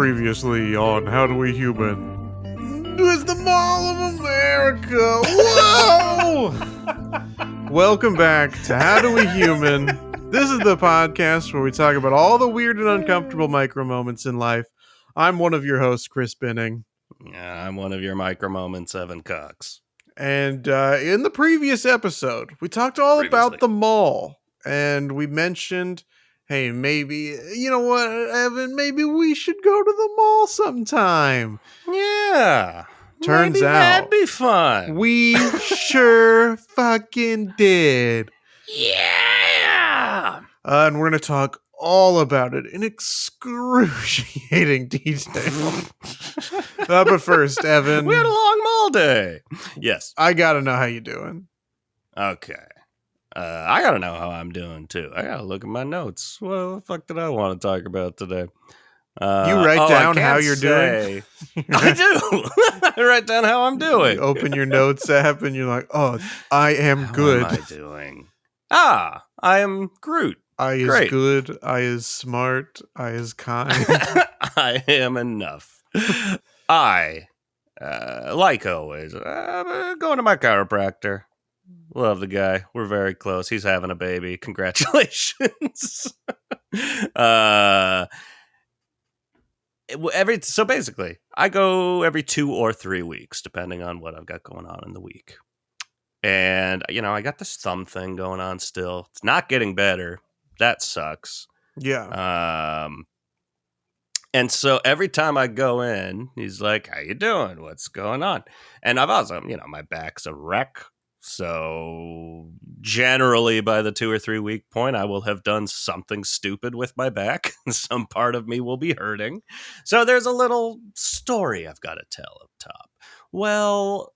Previously on HowDoWeHuman. It's the Mall of America. Whoa! Welcome back to HowDoWeHuman. This is the podcast where we talk about all the weird and uncomfortable micro moments in life. I'm one of your hosts, Chris Binning. Yeah, I'm one of your micro moments, Evan Cox. And in the previous episode, we talked all about the mall. And we mentioned, hey, maybe, you know what, Evan, maybe we should go to the mall sometime. Yeah. Turns maybe out that'd be fun. We sure fucking did. Yeah. And we're going to talk all about it in excruciating detail. But first, Evan. We had a long mall day. Yes. I got to know how you doing. Okay. I gotta know how I'm doing too. I gotta look at my notes. What the fuck did I want to talk about today? You write down how you're doing? I do. I write down how I'm doing. You open your notes app and you're like, oh, I am good. How am I doing? I am Groot. I is Great. Good. I is smart. I is kind. I am enough. I, like always, going to my chiropractor. Love the guy. We're very close. He's having a baby. Congratulations. So basically, I go every 2 or 3 weeks, depending on what I've got going on in the week. And, you know, I got this thumb thing going on still. It's not getting better. That sucks. Yeah. And so every time I go in, he's like, how you doing? What's going on? And I've also, you know, my back's a wreck. So generally by the 2 or 3 week point, I will have done something stupid with my back. Some part of me will be hurting. So there's a little story I've got to tell up top. Well,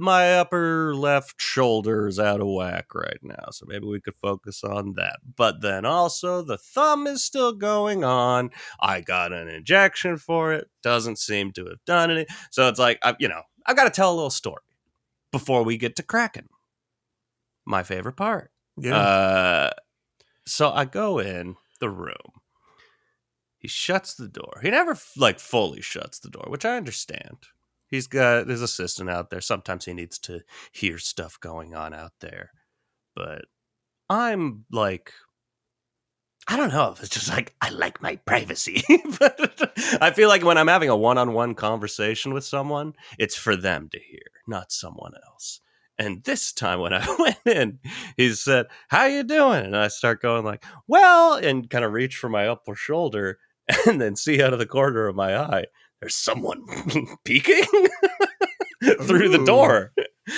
my upper left shoulder is out of whack right now, so maybe we could focus on that. But then also, the thumb is still going on. I got an injection for it. Doesn't seem to have done it. So it's like, I've got to tell a little story before we get to cracking. My favorite part. Yeah. So I go in the room. He shuts the door. He never, fully shuts the door, which I understand. He's got his assistant out there. Sometimes he needs to hear stuff going on out there. But I'm like, I don't know. It's just like, I like my privacy. But I feel like when I'm having a one-on-one conversation with someone, it's for them to hear, not someone else. And this time when I went in, he said, how you doing? And I start going like, well, and kind of reach for my upper shoulder and then see out of the corner of my eye, there's someone peeking through the door.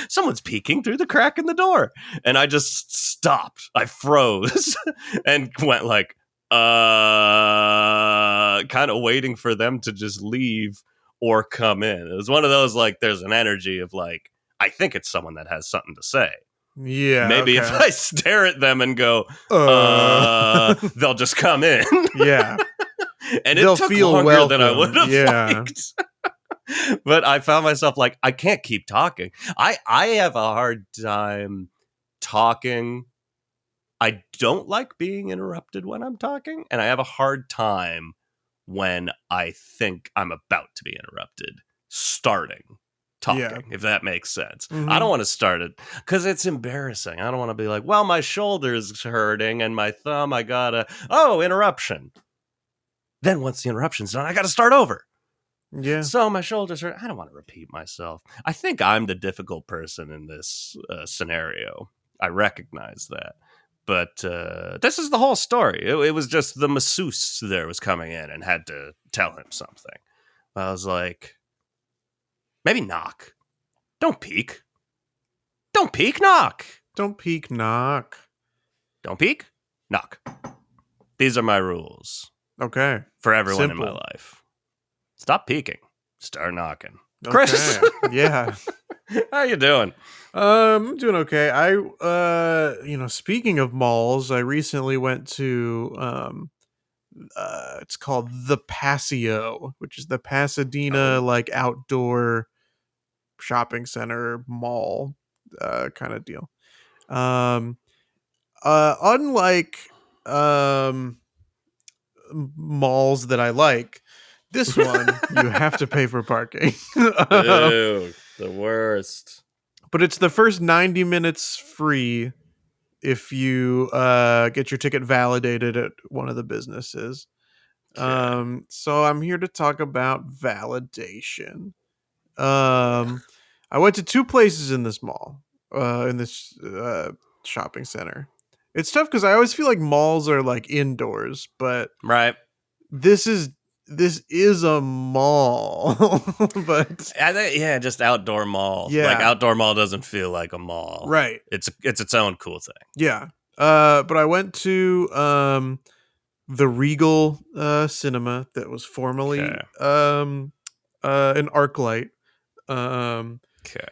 Someone's peeking through the crack in the door. And I just stopped. I froze and went like, kind of waiting for them to just leave or come in. It was one of those, like, there's an energy of like, I think it's someone that has something to say. Yeah. Maybe okay. if I stare at them and go, they'll just come in. Yeah. And they'll it took feel longer welcome. than I would have yeah. liked. But I found myself like, I can't keep talking. I have a hard time talking. I don't like being interrupted when I'm talking. And I have a hard time when I think I'm about to be interrupted starting talking, if that makes sense. Mm-hmm. I don't want to start it because it's embarrassing. I don't want to be like, well, my shoulder's hurting and my thumb, I gotta, interruption. Then once the interruption's done, I got to start over. Yeah. So my shoulders hurt. I don't want to repeat myself. I think I'm the difficult person in this scenario. I recognize that. But this is the whole story. It was just the masseuse there was coming in and had to tell him something. I was like, maybe knock. Don't peek. Don't peek, knock. Don't peek, knock. Don't peek, knock. These are my rules. Okay. For everyone Simple. in my life. Stop peeking. Start knocking. Okay. Chris. Yeah. How you doing? I'm doing okay. Speaking of malls, I recently went to it's called the Paseo, which is the Pasadena outdoor shopping center mall kind of deal. Unlike malls that I like, This one, you have to pay for parking. Ew, the worst. But it's the first 90 minutes free if you get your ticket validated at one of the businesses. Okay. So I'm here to talk about validation. I went to two places in this mall, in this shopping center. It's tough because I always feel like malls are like indoors, but Right. this is this is a mall. But I think, yeah, just outdoor mall. Like yeah, outdoor mall doesn't feel like a mall. right. It's its own cool thing. Yeah. But I went to the Regal cinema that was Okay. formerly an ArcLight. Um Okay.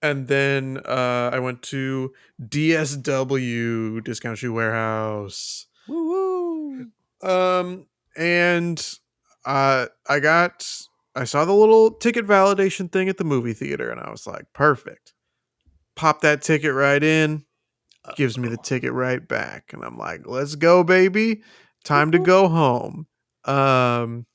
and then I went to DSW, Discount Shoe Warehouse. Woo woo. Um and I got I saw the little ticket validation thing at the movie theater and I was like, perfect. Pop that ticket right in, gives me the Uh-oh. ticket right back. And I'm like, let's go, baby. Time to Woo-hoo. go home. Um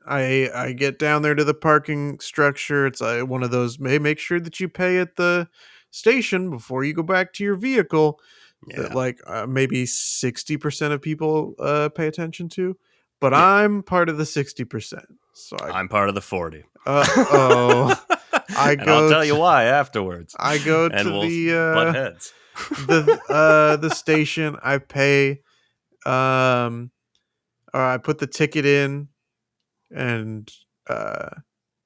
I get down there to the parking structure. It's one of those, make sure that you pay at the station before you go back to your vehicle, that Yeah. like maybe 60% of people pay attention to, but Yeah. I'm part of the 60%. So I'm part of the 40. oh I And I'll go tell you to why afterwards. I go And to we'll butt heads. the station. I pay, or I put the ticket in, and uh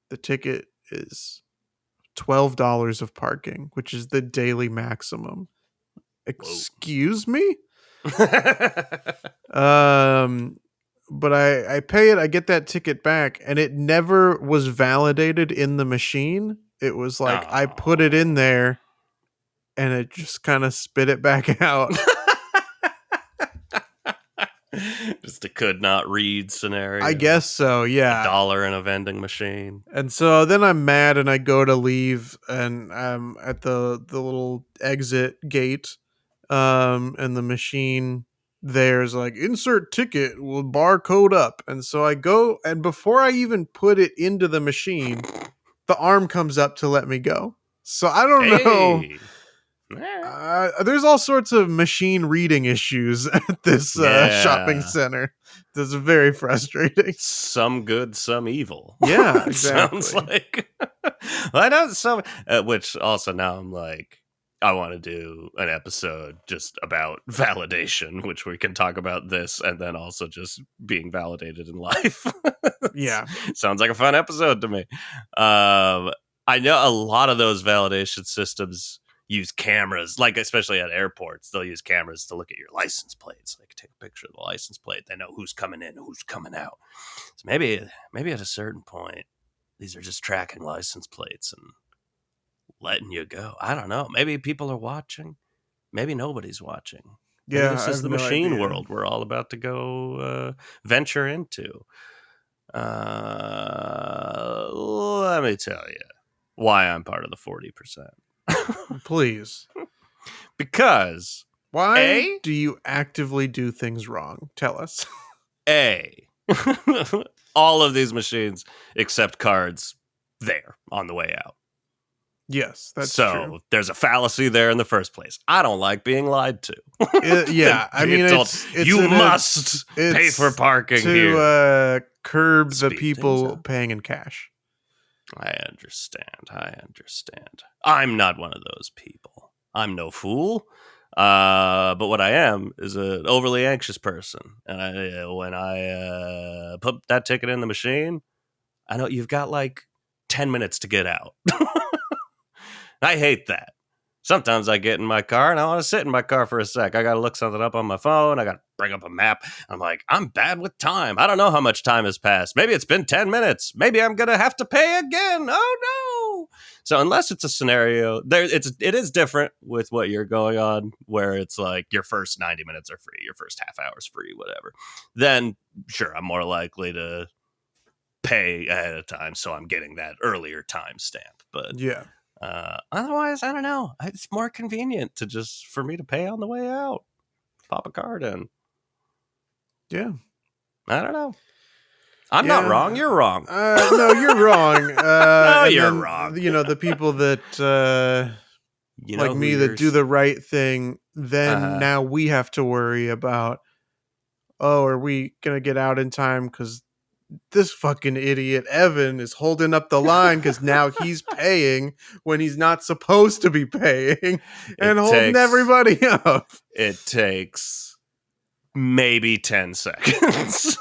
the ticket is $12 of parking, which is the daily maximum. Whoa. Excuse me? Um but I pay it, I get that ticket back, and it never was validated in the machine. It was like I put it in Oh. there and it just kind of spit it back out. Just a could not read I scenario. guess so, A yeah. dollar in a vending machine. And so then I'm mad and I go to leave, and I'm at the little exit gate, and the machine there's like, insert ticket will barcode up. And so I go, and before I even put it into the machine, the arm comes up to let me go. So I don't know. Hey. Alright. There's all sorts of machine reading issues at this shopping Yeah. center. That's very frustrating. Some good, some evil. Yeah, It sounds exactly. like. I know some, which also now I'm like, I want to do an episode just about validation, which we can talk about this and then also just being validated in life. Yeah. Sounds like a fun episode to me. I know a lot of those validation systems use cameras, like especially at airports, they'll use cameras to look at your license plates. They can take a picture of the license plate. They know who's coming in, who's coming out. So maybe at a certain point, these are just tracking license plates and letting you go. I don't know. Maybe people are watching. Maybe nobody's watching. Maybe Yeah, this I is have the no machine idea. world we're all about to go venture into. Let me tell you why I'm part of the 40%. Please. Because Why A, do you actively do things wrong? Tell us. A, all of these machines accept cards there on the way out. Yes, that's So true. there's a fallacy there in the first place. I don't like being lied to. Yeah, I mean, Being told, it's you in must pay for parking to here. curb the Speed things people up. paying in cash. I understand. I'm not one of those people. I'm no fool. But what I am is an overly anxious person. And when I put that ticket in the machine, I know you've got like 10 minutes to get out. I hate that. Sometimes I get in my car and I want to sit in my car for a sec. I got to look something up on my phone. I got to bring up a map. I'm like, I'm bad with time. I don't know how much time has passed. Maybe it's been 10 minutes. Maybe I'm going to have to pay again. Oh no. So unless it's a scenario, it is different with what you're going on, where it's like your first 90 minutes are free, your first half hour is free, whatever. Then sure, I'm more likely to pay ahead of time, so I'm getting that earlier time stamp. But Yeah. otherwise, I don't know. It's more convenient for me to pay on the way out. Pop a card in. Yeah. I don't know. I'm not Yeah. wrong. You're wrong. No, you're wrong. No, And you're then, wrong. the people that You like know who me that do yours? the right thing, then Uh-huh. now we have to worry about, oh, are we gonna get out in time because this fucking idiot Evan is holding up the line because now he's paying when he's not supposed to be paying and It holding takes everybody up. it takes maybe 10 seconds.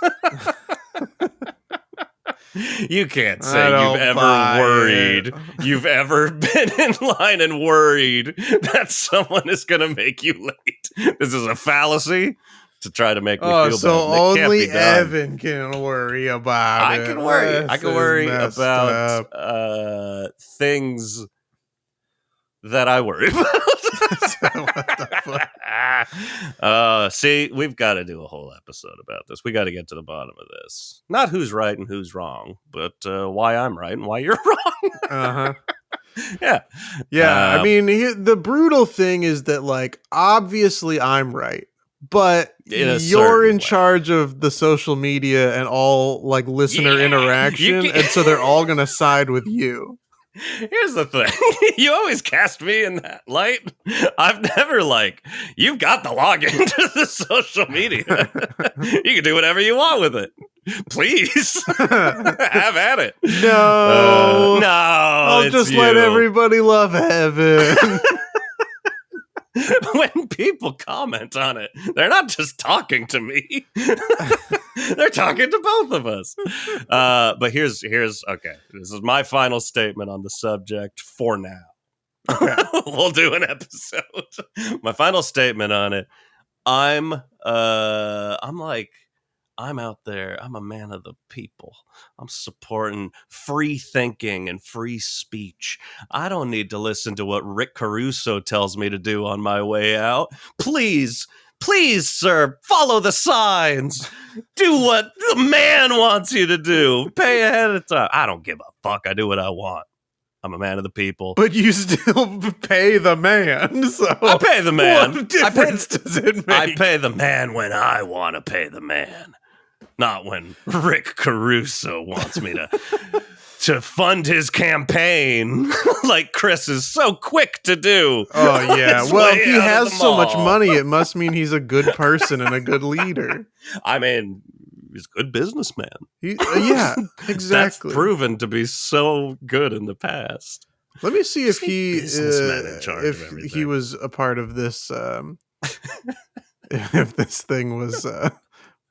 You can't I say don't buy it. you've ever been in line and worried that someone is going to make you late. This is a fallacy to try to make me Oh, feel so bad. It can't be only done. Evan can worry about I it. can worry. I This can is worry messed about up. things that I worry about. What the fuck? See, we've got to do a whole episode about this. We got to get to the bottom of this. Not who's right and who's wrong, but why I'm right and why you're wrong. Uh-huh. Yeah. Yeah, I mean, the brutal thing is that, like, obviously I'm right, but In a you're certain in way. charge of the social media and all, like, listener Yeah, interaction, you can- and so they're all gonna side with you. Here's the thing. You always cast me in that light. I've never, you've got the login to the social media. You can do whatever you want with it. Please. Have at it. No. No. I'll it's just let you. everybody love Evan. When people comment on it, they're not just talking to me. They're talking to both of us. But here's okay. This is my final statement on the subject for now. Okay. We'll do an episode. My final statement on it. I'm out there. I'm a man of the people. I'm supporting free thinking and free speech. I don't need to listen to what Rick Caruso tells me to do on my way out. Please, sir, follow the signs. Do what the man wants you to do. Pay ahead of time. I don't give a fuck. I do what I want. I'm a man of the people. But you still pay the man, so I pay the man. What difference does it make? I pay the man when I want to pay the man. Not when Rick Caruso wants me to fund his campaign like Chris is so quick to do. Oh, yeah. His Well, way if he out of has the so much mall. money, it must mean he's a good person and a good leader. I mean, he's a good businessman. Yeah, exactly. That's proven to be so good in the past. Let me see if businessman in charge of everything. he was a part of this. If this thing was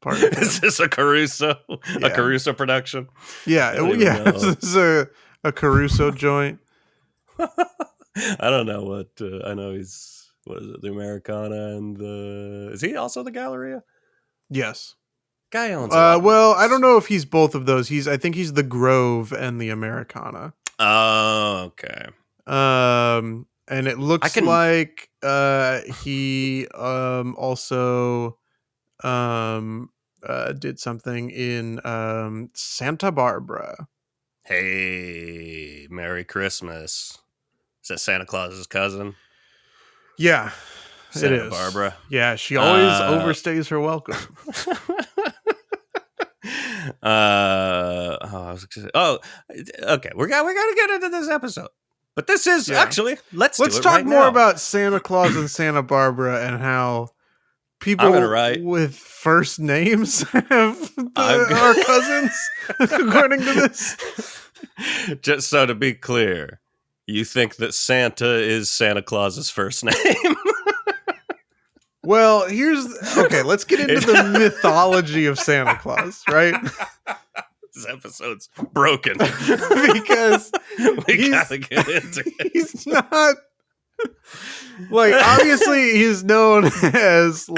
part of him. Is this a Caruso? Yeah. A Caruso production? Yeah, don't even yeah. know. This is a Caruso joint. I don't know what I know. He's what is it? The Americana and the is he also the Galleria? Yes. Guy owns. A lot well, of I don't those. know if he's both of those. I think he's the Grove and the Americana. Oh, okay. And it looks like he also did something in Santa Barbara. Hey, Merry Christmas. Is that Santa Claus's cousin? Yeah, Santa it is. Barbara. Yeah, she always overstays her welcome. Okay. We gotta get into this episode. But this is actually let's do it talk right more now. about Santa Claus and Santa Barbara and how people with first names are cousins, according to this. Just so to be clear, you think that Santa is Santa Claus's first name? Well, let's get into the mythology of Santa Claus, right? This episode's broken. Because we gotta get into it. He's not obviously he's known as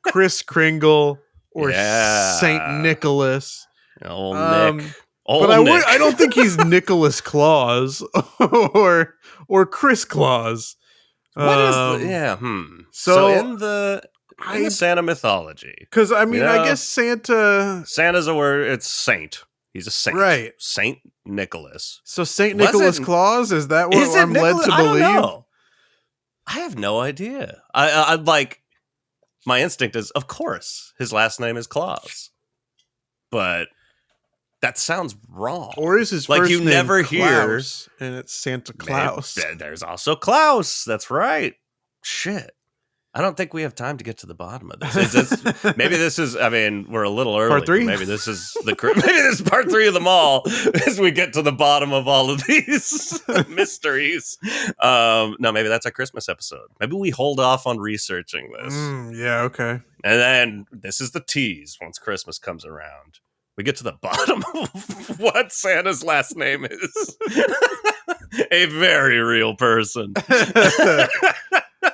Kris Kringle or Saint Nicholas. Old Nick. But I don't think he's Nicholas Claus or Chris Claus. What is So in the Santa mythology, because I mean, I guess Santa's a word. It's saint. He's a saint, right? Saint Nicholas. So Saint Nicholas Claus, is that what I'm led to believe? I don't know. I have no idea. I like my instinct is, of course, his last name is Claus, but That sounds wrong. Or is his Like, first you name never hear. Klaus, and it's Santa Claus? There's also Klaus. That's right. Shit. I don't think we have time to get to the bottom of this. Maybe this is. I mean, we're a little early. Part 3? Maybe this is maybe this is part 3 of them all as we get to the bottom of all of these mysteries. No, maybe that's our Christmas episode. Maybe we hold off on researching this. Yeah, okay. And then this is the tease once Christmas comes around. We get to the bottom of what Santa's last name is. A very real person.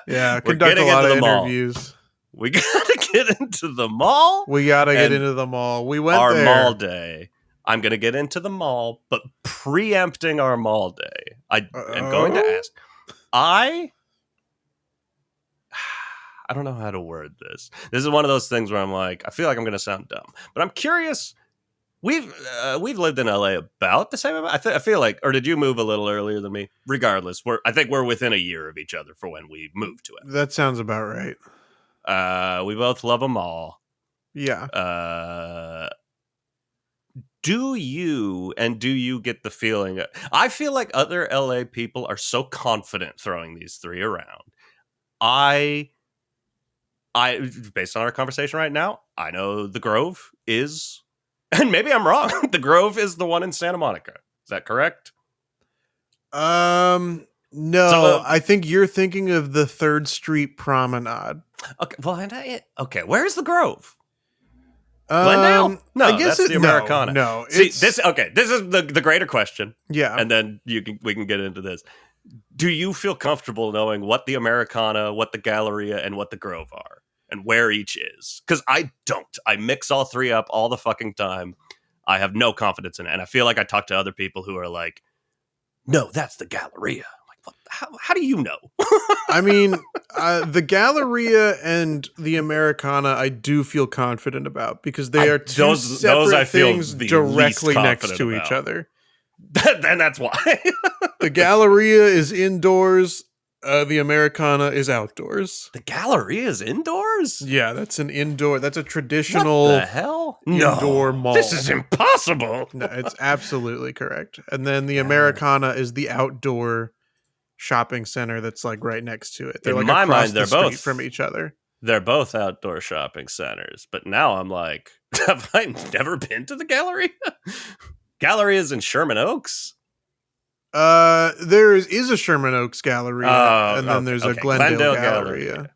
Yeah, conduct a lot of interviews. We gotta get into the mall. We gotta get into the mall. We went our there. Mall day. I'm gonna get into the mall, but preempting our mall day, I am going to ask. I don't know how to word this. This is one of those things where I'm like, I feel like I'm gonna sound dumb, but I'm curious. We've lived in LA about the same amount. I feel like, or did you move a little earlier than me? Regardless, I think we're within a year of each other for when we moved to it. That sounds about right. We both love them all. Yeah. Do you get the feeling? I feel like other LA people are so confident throwing these 3 around. I based on our conversation right now, I know the Grove is. And maybe I'm wrong. The Grove is the one in Santa Monica. Is that correct? No. So, I think you're thinking of the 3rd Street Promenade. Okay. Well, okay. Where's the Grove? Glendale? No, I guess that's the Americana. No. See, this is the greater question. Yeah. And then we can get into this. Do you feel comfortable knowing what the Americana, what the Galleria, and what the Grove are? And where each is, because I don't. I mix all 3 up all the fucking time. I have no confidence in it, and I feel like I talk to other people who are like, "No, that's the Galleria." I'm like, what? How do you know? I mean, the Galleria and the Americana, I do feel confident about because they are two separate things directly next to each other. Then that's why. The Galleria is indoors. The Americana is outdoors. The Galleria is indoors? Yeah, that's an indoor. That's a traditional. What the hell? Indoor mall. This is impossible. No, it's absolutely correct. And then the Americana is the outdoor shopping center that's like right next to it. They're in like my across mind, they're the street both from each other. They're both outdoor shopping centers. But now I'm like, have I never been to the Galleria? Galleria is in Sherman Oaks. There is a Sherman Oaks Galleria, and then there's a Glendale Galleria.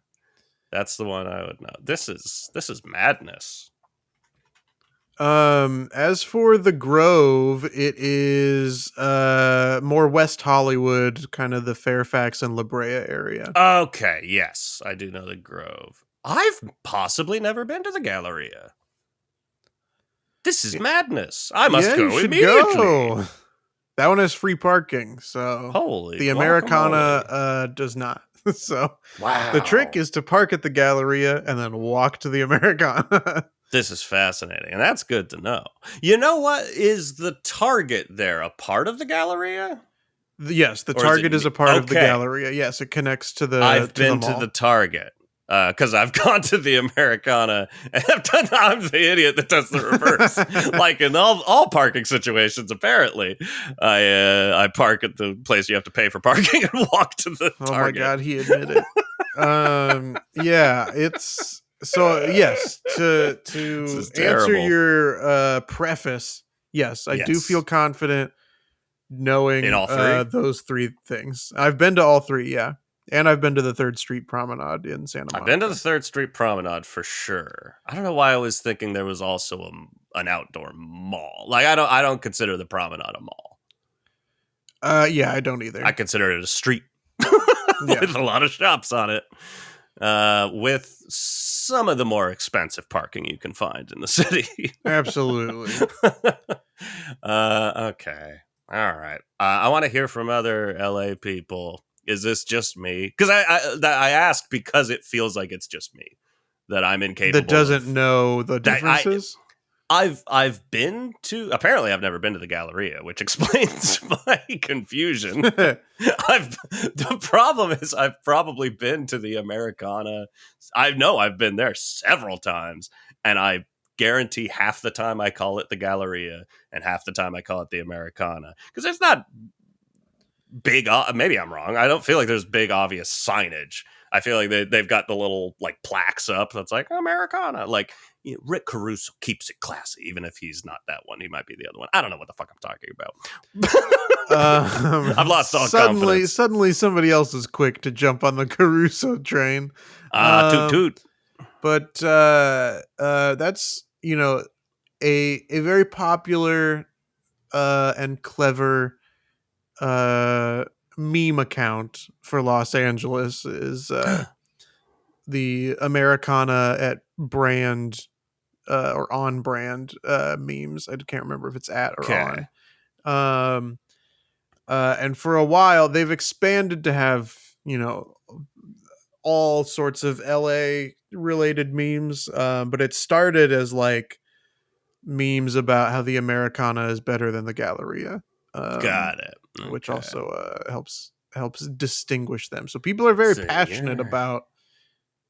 That's the one I would know. This is madness. As for the Grove, it is more West Hollywood, kind of the Fairfax and La Brea area. Okay, yes, I do know the Grove. I've possibly never been to the Galleria. This is madness. I must go immediately. Go. That one has free parking, so the Americana does not. So wow. The trick is to park at the Galleria and then walk to the Americana. This is fascinating, and that's good to know. You know what? Is the Target there a part of the Galleria? Yes, the Target is a part of the Galleria. Yes, it connects to the I've been to the Target. Because I've gone to the Americana and I'm the idiot that does the reverse. Like in all parking situations, apparently, I park at the place you have to pay for parking and walk to the Target. Oh my God, he admitted. Yeah, it's so yes. To answer your preface, yes, I do feel confident knowing in all 3? Those 3 things. I've been to all 3, yeah. And I've been to the 3rd Street Promenade in Santa Monica. I've been to the 3rd Street Promenade for sure. I don't know why I was thinking there was also an outdoor mall. Like I don't consider the Promenade a mall. Yeah, I don't either. I consider it a street with a lot of shops on it, with some of the more expensive parking you can find in the city. Absolutely. Okay. All right. I want to hear from other LA people. Is this just me? Because I ask because it feels like it's just me that I'm incapable. That doesn't know the differences. I've been to. Apparently, I've never been to the Galleria, which explains my confusion. The problem is I've probably been to the Americana. I know I've been there several times, and I guarantee half the time I call it the Galleria and half the time I call it the Americana, because there's not big. Maybe I'm wrong. I don't feel like there's big obvious signage. I feel like they've got the little like plaques up that's like Americana. Like, you know, Rick Caruso keeps it classy, even if he's not that one. He might be the other one. I don't know what the fuck I'm talking about. I've lost all confidence. Suddenly, somebody else is quick to jump on the Caruso train. Toot toot. But that's, you know, a very popular and clever meme account for Los Angeles is the Americana at brand or on brand memes. I can't remember if it's at or Okay. on. And for a while they've expanded to have, you know, all sorts of LA related memes. But it started as like memes about how the Americana is better than the Galleria. Got it. Which Okay. also helps distinguish them. So people are very So, passionate yeah. about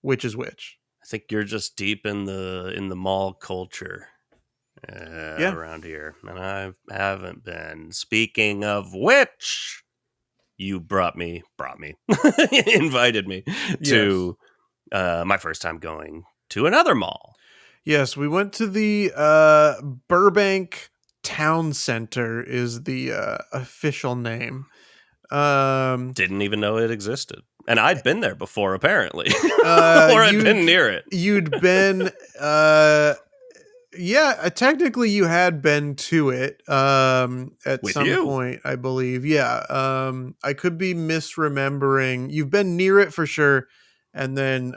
which is which. I think you're just deep in the mall culture around here, and I haven't been. Speaking of which, you brought me, invited me to my first time going to another mall. Yes, we went to the Burbank Town Center is the official name. Didn't even know it existed. And I'd been there before, apparently. Or I'd been near it. You'd been technically you had been to it at With some you. point, I believe. Yeah. I could be misremembering. You've been near it for sure. And then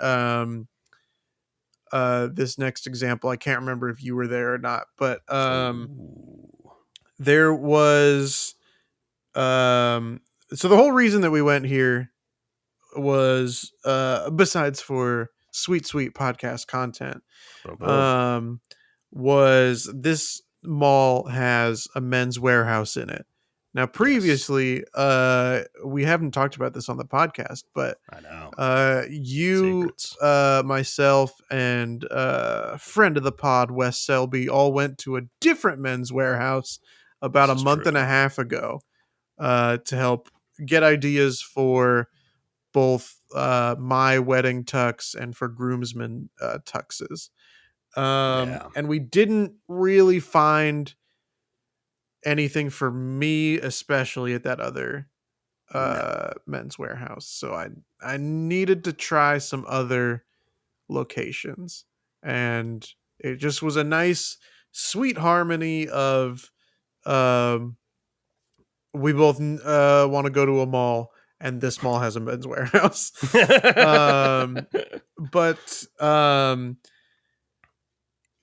this next example, I can't remember if you were there or not, but there was so the whole reason that we went here was besides for sweet podcast content, was this mall has a Men's Warehouse in it. Now previously we haven't talked about this on the podcast, but I know you Secrets. Myself and friend of the pod Wes Selby all went to a different Men's Warehouse about a month and a half ago to help get ideas for both my wedding tux and for groomsmen tuxes. And we didn't really find anything for me, especially at that other Men's Warehouse. So I needed to try some other locations, and it just was a nice, sweet harmony of we both want to go to a mall, and this mall has a Men's Warehouse. But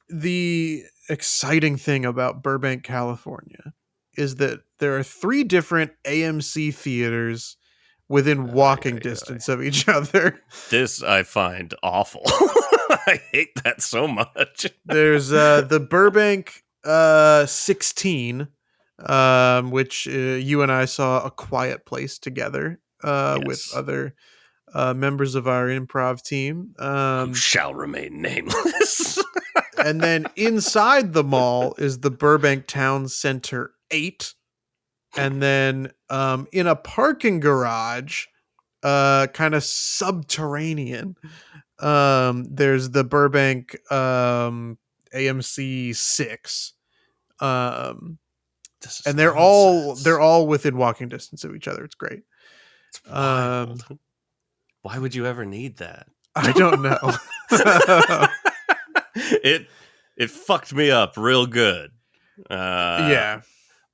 the exciting thing about Burbank, California is that there are 3 different AMC theaters within walking distance of each other. This I find awful. I hate that so much. There's the Burbank 16, which you and I saw A Quiet Place together with other members of our improv team. Who shall remain nameless. And then inside the mall is the Burbank Town Center 8. And then in a parking garage, kind of subterranean, there's the Burbank AMC 6. And they're all within walking distance of each other. It's great. It's wild. Why would you ever need that? I don't know. It fucked me up real good. Yeah.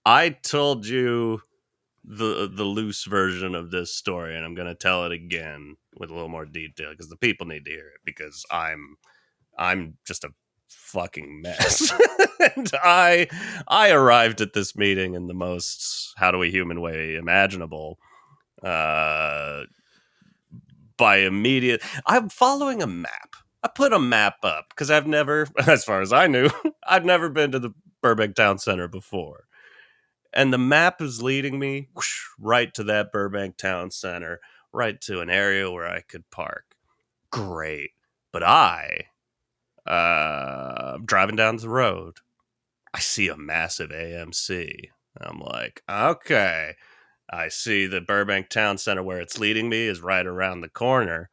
I told you the loose version of this story, and I'm going to tell it again with a little more detail because the people need to hear it, because I'm just a fucking mess. And I arrived at this meeting in the most HowDoWeHuman way imaginable. I'm following a map. I put a map up because I've never, as far as I knew, I've never been to the Burbank Town Center before. And the map is leading me right to that Burbank Town Center, right to an area where I could park. Great. But I Driving down the road, I see a massive AMC. I'm like, okay. I see the Burbank Town Center where it's leading me is right around the corner.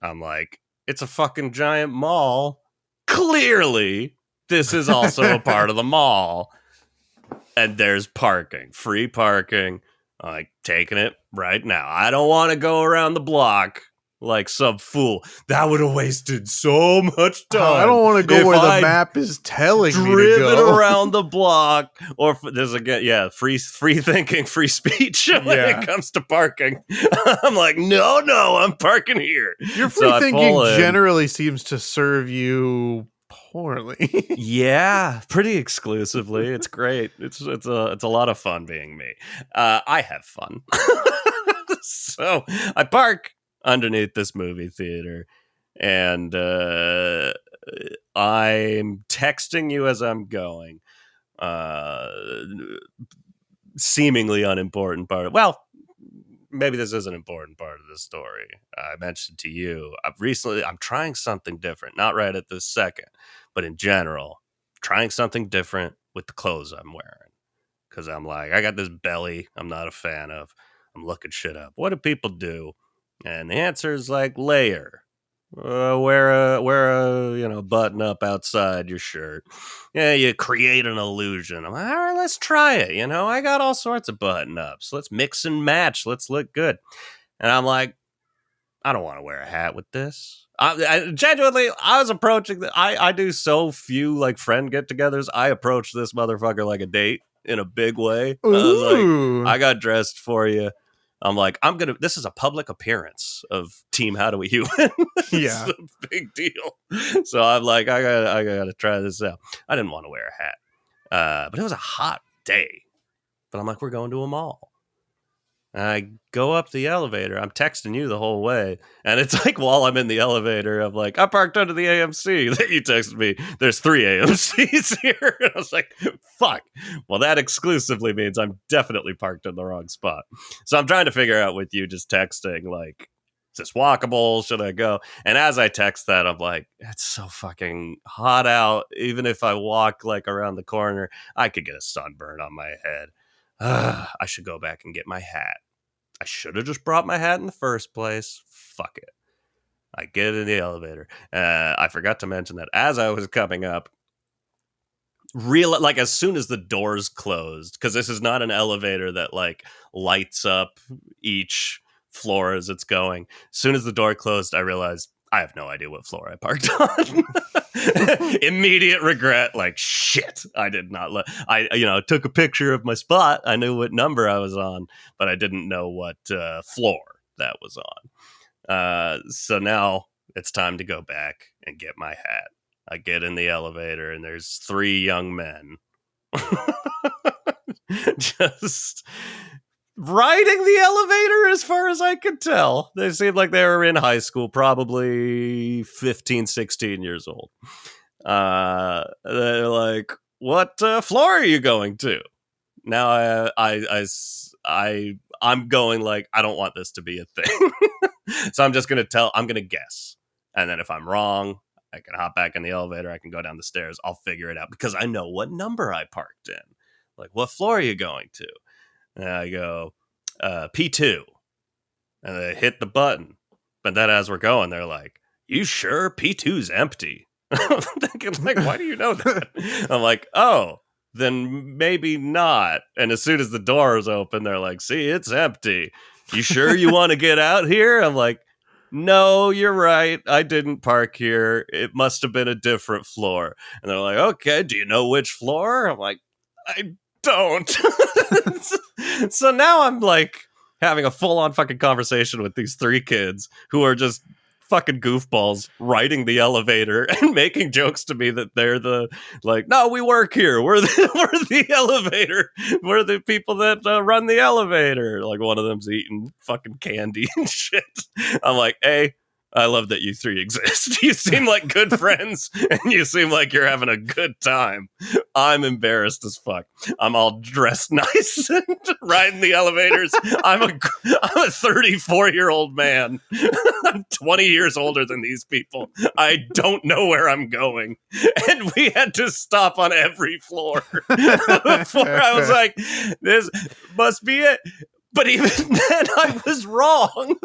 I'm like, it's a fucking giant mall. Clearly, this is also a part of the mall. And there's parking, free parking. I'm like, taking it right now. I don't want to go around the block like some fool. That would have wasted so much time. I don't want to go if where the I'd map is telling me to driven go. around the block, or there's again, free thinking, free speech when it comes to parking. I'm like, no, I'm parking here. Your free thinking generally seems to serve you poorly. Yeah, pretty exclusively. It's great. It's a lot of fun being me. I have fun. So I park underneath this movie theater, and I'm texting you as I'm going. Seemingly unimportant part. Well, maybe this is an important part of the story. I mentioned to you, I'm trying something different. Not right at this second, but in general, trying something different with the clothes I'm wearing. Because I'm like, I got this belly I'm not a fan of. I'm looking shit up. What do people do? And the answer is like layer. Wear a button up outside your shirt. Yeah, you create an illusion. I'm like, all right, let's try it. I got all sorts of button ups. Let's mix and match. Let's look good. And I'm like, I don't want to wear a hat with this. I genuinely, I was approaching. I do so few like friend get-togethers. I approached this motherfucker like a date in a big way. I was like, I got dressed for you. I'm like, this is a public appearance of Team HowDoWeHuman. Yeah. It's a big deal. So I'm like, I gotta try this out. I didn't want to wear a hat. But it was a hot day. But I'm like, we're going to a mall. And I go up the elevator. I'm texting you the whole way. And it's like while I'm in the elevator, I'm like, I parked under the AMC. Then you texted me, there's 3 AMCs here. And I was like, fuck. Well, that exclusively means I'm definitely parked in the wrong spot. So I'm trying to figure out with you just texting, like, is this walkable? Should I go? And as I text that, I'm like, it's so fucking hot out. Even if I walk like around the corner, I could get a sunburn on my head. I should go back and get my hat. I should have just brought my hat in the first place. Fuck it. I get in the elevator. I forgot to mention that as I was coming up, as soon as the doors closed, because this is not an elevator that like lights up each floor as it's going. As soon as the door closed, I realized I have no idea what floor I parked on. Immediate regret, like shit. I did not I took a picture of my spot. I knew what number I was on, but I didn't know what floor that was on. So now it's time to go back and get my hat. I get in the elevator and there's 3 young men just riding the elevator as far as I could tell. They seemed like they were in high school, probably 15, 16 years old. They're like, what floor are you going to? Now I'm going like, I don't want this to be a thing. So I'm just going to guess. And then if I'm wrong, I can hop back in the elevator. I can go down the stairs. I'll figure it out because I know what number I parked in. Like, what floor are you going to? And I go, P2. And they hit the button. But then as we're going, they're like, you sure? P2's empty. I'm thinking, like, why do you know that? I'm like, oh, then maybe not. And as soon as the doors open, they're like, see, it's empty. You sure you want to get out here? I'm like, no, you're right. I didn't park here. It must have been a different floor. And they're like, okay, do you know which floor? I'm like, I don't. So now I'm like having a full-on fucking conversation with these 3 kids who are just fucking goofballs riding the elevator and making jokes to me that they're the like, no, we work here. We're the elevator. We're the people that run the elevator. Like one of them's eating fucking candy and shit. I'm like, hey, I love that you three exist. You seem like good friends, and you seem like you're having a good time. I'm embarrassed as fuck. I'm all dressed nice and riding the elevators. I'm a 34-year-old man. I'm 20 years older than these people. I don't know where I'm going, and we had to stop on every floor before I was like, "This must be it." But even then, I was wrong.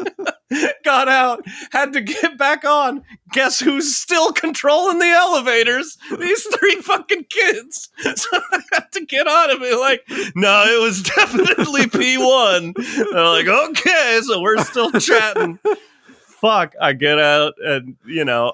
Got out, had to get back on. Guess who's still controlling the elevators? These three fucking kids. So I had to get on and be like, no, it was definitely P1. They're like, okay, so we're still chatting. Fuck, I get out and,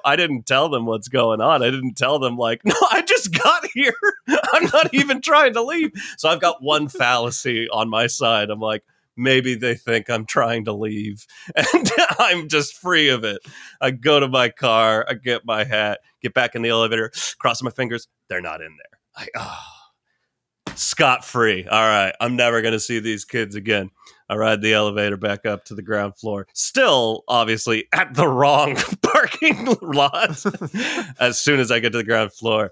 I didn't tell them what's going on. I didn't tell them, like, no, I just got here. I'm not even trying to leave. So I've got one fallacy on my side. I'm like, maybe they think I'm trying to leave and I'm just free of it. I go to my car, I get my hat, get back in the elevator, cross my fingers. They're not in there. Scot-free. All right, I'm never going to see these kids again. I ride the elevator back up to the ground floor. Still, obviously, at the wrong parking lot. As soon as I get to the ground floor,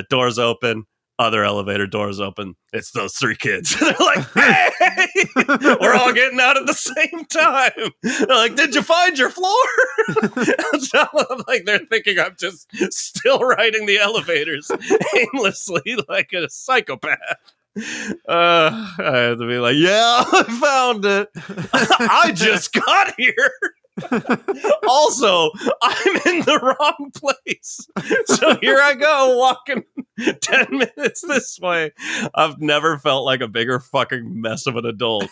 doors open. Other elevator doors open. It's those three kids. They're like, hey! We're all getting out at the same time. They're like, did you find your floor? So I'm like, they're thinking I'm just still riding the elevators aimlessly like a psychopath. I had to be like, yeah, I found it. I just got here. Also, I'm in the wrong place. So here I go, walking 10 minutes this way. I've never felt like a bigger fucking mess of an adult.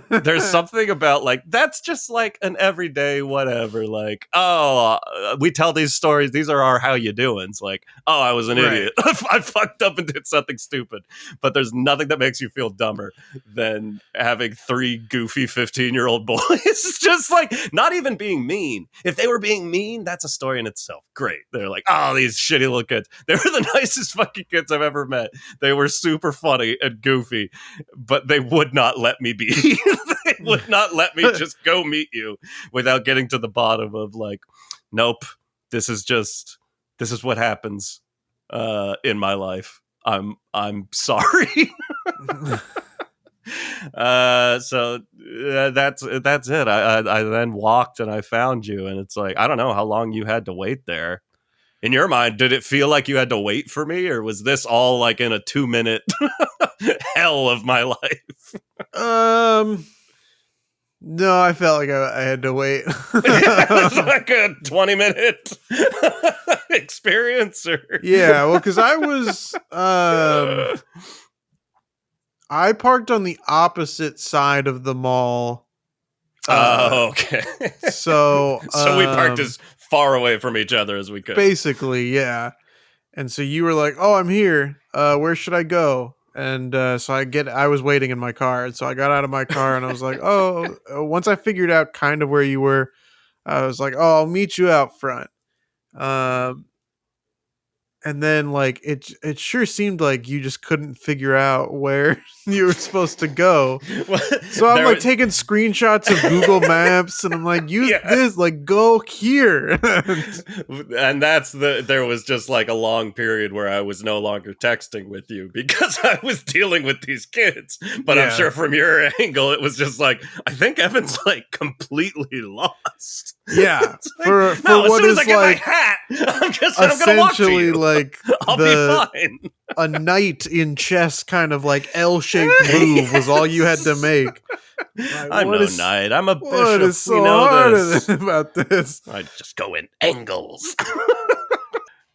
There's something about, like, that's just like an everyday whatever. Like, we tell these stories. These are our how you doings. Like, I was an idiot. I fucked up and did something stupid. But there's nothing that makes you feel dumber than having three goofy 15-year-old boys just like not even being mean. If they were being mean, that's a story in itself. Great. They're like, these shitty little kids. They were the nicest fucking kids I've ever met. They were super funny and goofy, but they would not let me be. They would not let me just go meet you without getting to the bottom of, like, nope, this is what happens in my life. I'm sorry. So that's it. I then walked and I found you, and it's like, I don't know how long you had to wait there. In your mind, did it feel like you had to wait for me, or was this all like in a 2-minute hell of my life? No, I felt like I had to wait. It was like a 20-minute experience, or yeah, well, because I parked on the opposite side of the mall. Okay. So we parked as far away from each other as we could. Basically, yeah. And so you were like, "Oh, I'm here. Where should I go?" And so I was waiting in my car, and so I got out of my car, and I was like, "Oh." Once I figured out kind of where you were, I was like, "Oh, I'll meet you out front." And then, like, it sure seemed like you just couldn't figure out where you were supposed to go. So I'm like taking screenshots of Google Maps, and I'm like, use this, like, go here. And there was just like a long period where I was no longer texting with you because I was dealing with these kids. But I'm sure from your angle, it was just like, I think Evan's like completely lost. Yeah. Like, for what is, as I like, get my hat, I'm gonna walk to you. Like, I'll be fine. A knight in chess kind of like L-shaped move was all you had to make. Like, I'm no knight. I'm a bishop. What is so hard about this? I just go in angles.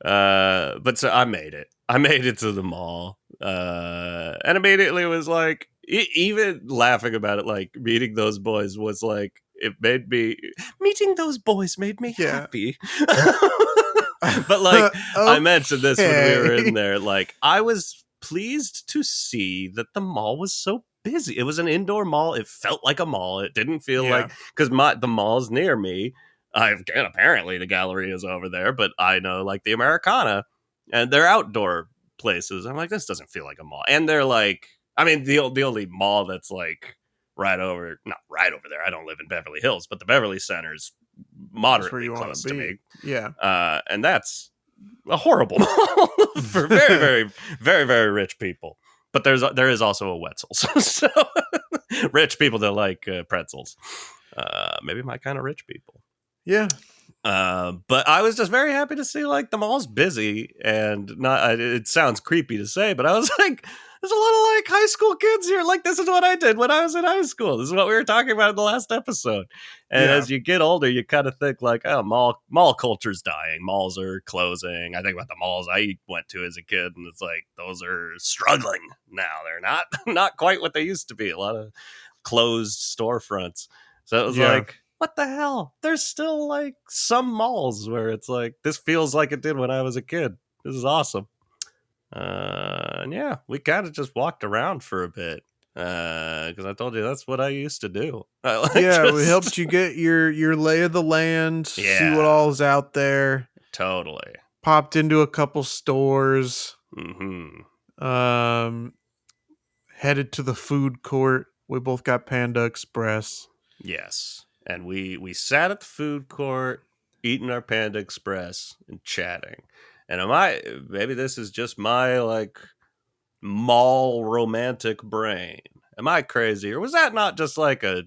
But so I made it. I made it to the mall. And immediately it was like, even laughing about it, like, meeting those boys was like, meeting those boys made me happy. But like, okay. I mentioned this when we were in there, like, I was pleased to see that the mall was so busy. It was an indoor mall. It felt like a mall. It didn't feel like, because the mall's near me. Again, apparently the gallery is over there, but I know, like, the Americana, and they're outdoor places. I'm like, this doesn't feel like a mall. And they're like, I mean, the only mall that's like not right over there. I don't live in Beverly Hills, but the Beverly Center's That's where moderately you want to close to be. me. Yeah. And that's a horrible mall for very, very, very, very rich people. But there is also a Wetzel's, so rich people that like pretzels. Maybe my kind of rich people. Yeah. But I was just very happy to see like the mall's busy and not. It sounds creepy to say, but I was like, there's a lot of like high school kids here. Like this is what I did when I was in high school. This is what we were talking about in the last episode. And Yeah. as you get older, you kind of think like, oh, mall culture's dying. Malls are closing. I think about the malls I went to as a kid, and it's like those are struggling now. They're not not quite what they used to be. A lot of closed storefronts. So it was Yeah. like, what the hell? There's still like some malls where it's like, this feels like it did when I was a kid. This is awesome. And yeah, we kind of just walked around for a bit because I told you that's what I used to do. I like Yeah, we just helped you get your lay of the land, see what yeah, all's out there. totally. Popped into a couple stores. Hmm. Um, Headed to the food court. We both got Panda Express. Yes, and we sat at the food court eating our Panda Express and chatting. And maybe this is just my like mall romantic brain. Am I crazy, or was that not just like a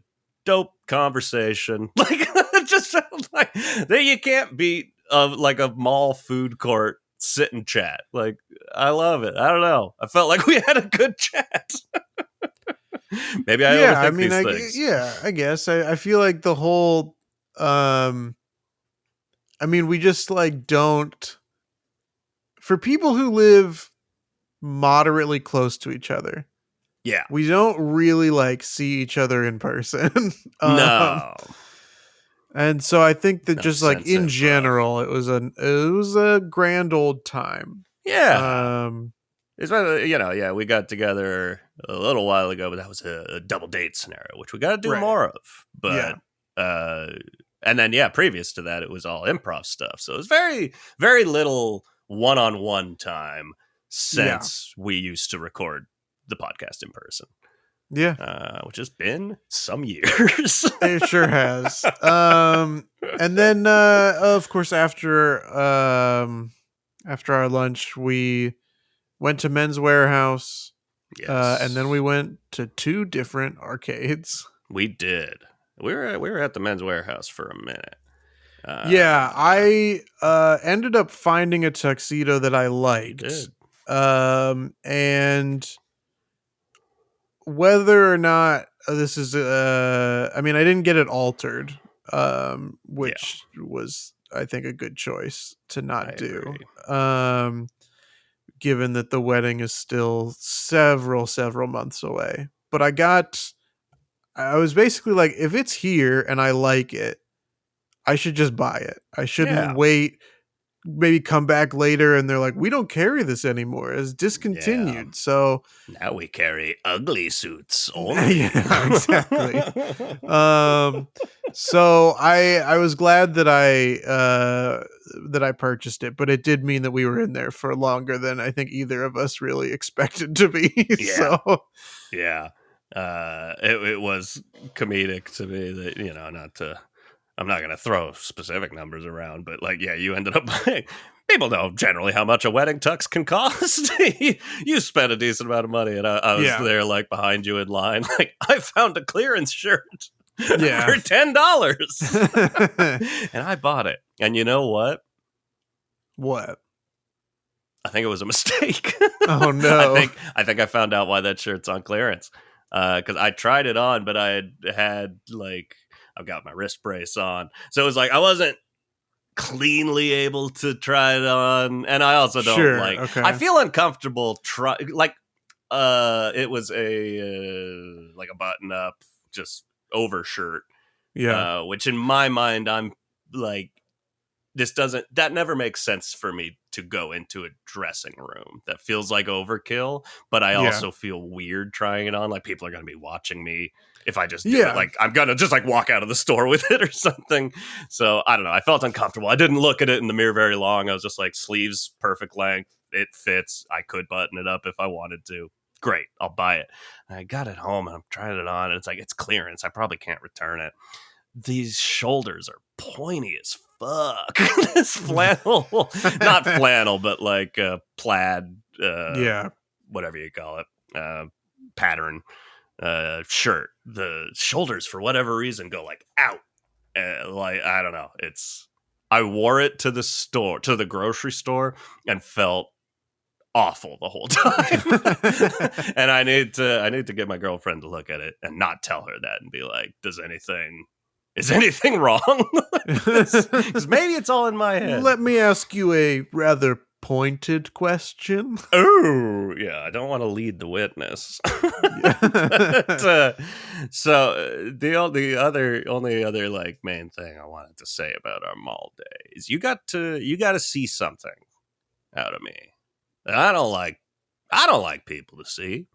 dope conversation? Like it just sounds like that you can't beat of like a mall food court sit and chat. Like I love it. I don't know. I felt like we had a good chat. Maybe I Yeah, I overthink mean, these things. I guess I feel like the whole, um, I mean, we just like don't. For people who live moderately close to each other, Yeah. we don't really like see each other in person. um, No. and so I think that No just like sense in of general, it was a grand old time. yeah. Um, It's yeah, we got together a little while ago, but that was a double date scenario, which we got to do right. more of. Yeah. But uh, and then yeah, previous to that, it was all improv stuff. So it was very very little one-on-one time Yeah. since we used to record the podcast in person, Yeah. which has been some years. It sure has. And then of course after our lunch we went to Men's Warehouse, and then Yes, we went to two different arcades. we did. We were at the Men's Warehouse for a minute. Yeah, Uh, I ended up finding a tuxedo that I you liked. did. And whether or not this is I mean, I didn't get it altered, Yeah, which was I think a good choice to I not do. agree. Um Given that the wedding is still several months away. But I was basically like, if it's here and I like it, I should just buy it. I shouldn't Yeah, wait, maybe come back later and they're like, we don't carry this anymore. It's yeah. discontinued. So Now we carry ugly suits only. yeah, exactly. Um so I was glad that I purchased it, but it did mean that we were in there for longer than I think either of us really expected to be. Yeah, So yeah. It was comedic to me that not to. I'm not gonna throw specific numbers around, but like, yeah, you ended up buying. People know generally how much a wedding tux can cost. You spent a decent amount of money, and I was yeah. there like behind you in line. Like I found a clearance shirt Yeah. for $10, and I bought it. And you know what? What? I think it was a mistake. Oh I no. think I think I found out why that shirt's on clearance. Because I tried it on, but I had like I've got my wrist brace on, so it was like I wasn't cleanly able to try it on, and I also don't Sure. like. I Okay. feel uncomfortable. It was a like a button up, just overshirt, Yeah. which in my mind I'm like that never makes sense for me to go into a dressing room. That feels like overkill, but I Yeah. also feel weird trying it on. Like people are going to be watching me if I just do it. Yeah. Like I'm going to just like walk out of the store with it or something. So I don't know. I felt uncomfortable. I didn't look at it in the mirror very long. I was just like, sleeves perfect length. It fits. I could button it up if I wanted to. Great. I'll buy it. And I got it home and I'm trying it on and it's like, it's clearance. I probably can't return it. these shoulders are pointy as fuck. This flannel, not flannel, but like plaid, Yeah. whatever you call it, pattern shirt. The shoulders, for whatever reason, go like out. Like, I don't know. I wore it to the grocery store, and felt awful the whole time. And I need to get my girlfriend to look at it and not tell her that and be like, is anything wrong? Because maybe it's all in my head. Let me ask you a rather pointed question. Oh, yeah, I don't want to lead the witness. So the only other like main thing I wanted to say about our mall day is you got to see something out of me that I don't like people to see.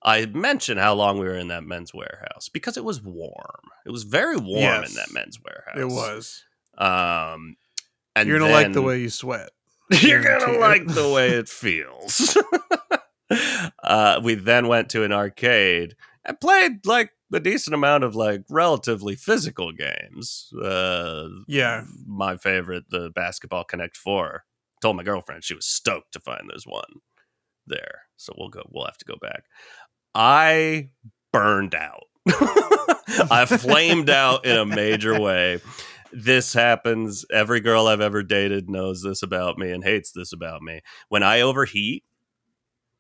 I mentioned how long we were in that men's warehouse because it was warm. It was very warm in that men's warehouse. It was. And you're gonna like the way you sweat. You're gonna like the way it feels. We then went to an arcade and played like a decent amount of like relatively physical games. My favorite, the Basketball Connect 4. Told my girlfriend she was stoked to find there's one there. So we'll have to go back. I burned out. I flamed out in a major way. This happens. Every girl I've ever dated knows this about me and hates this about me. When I overheat,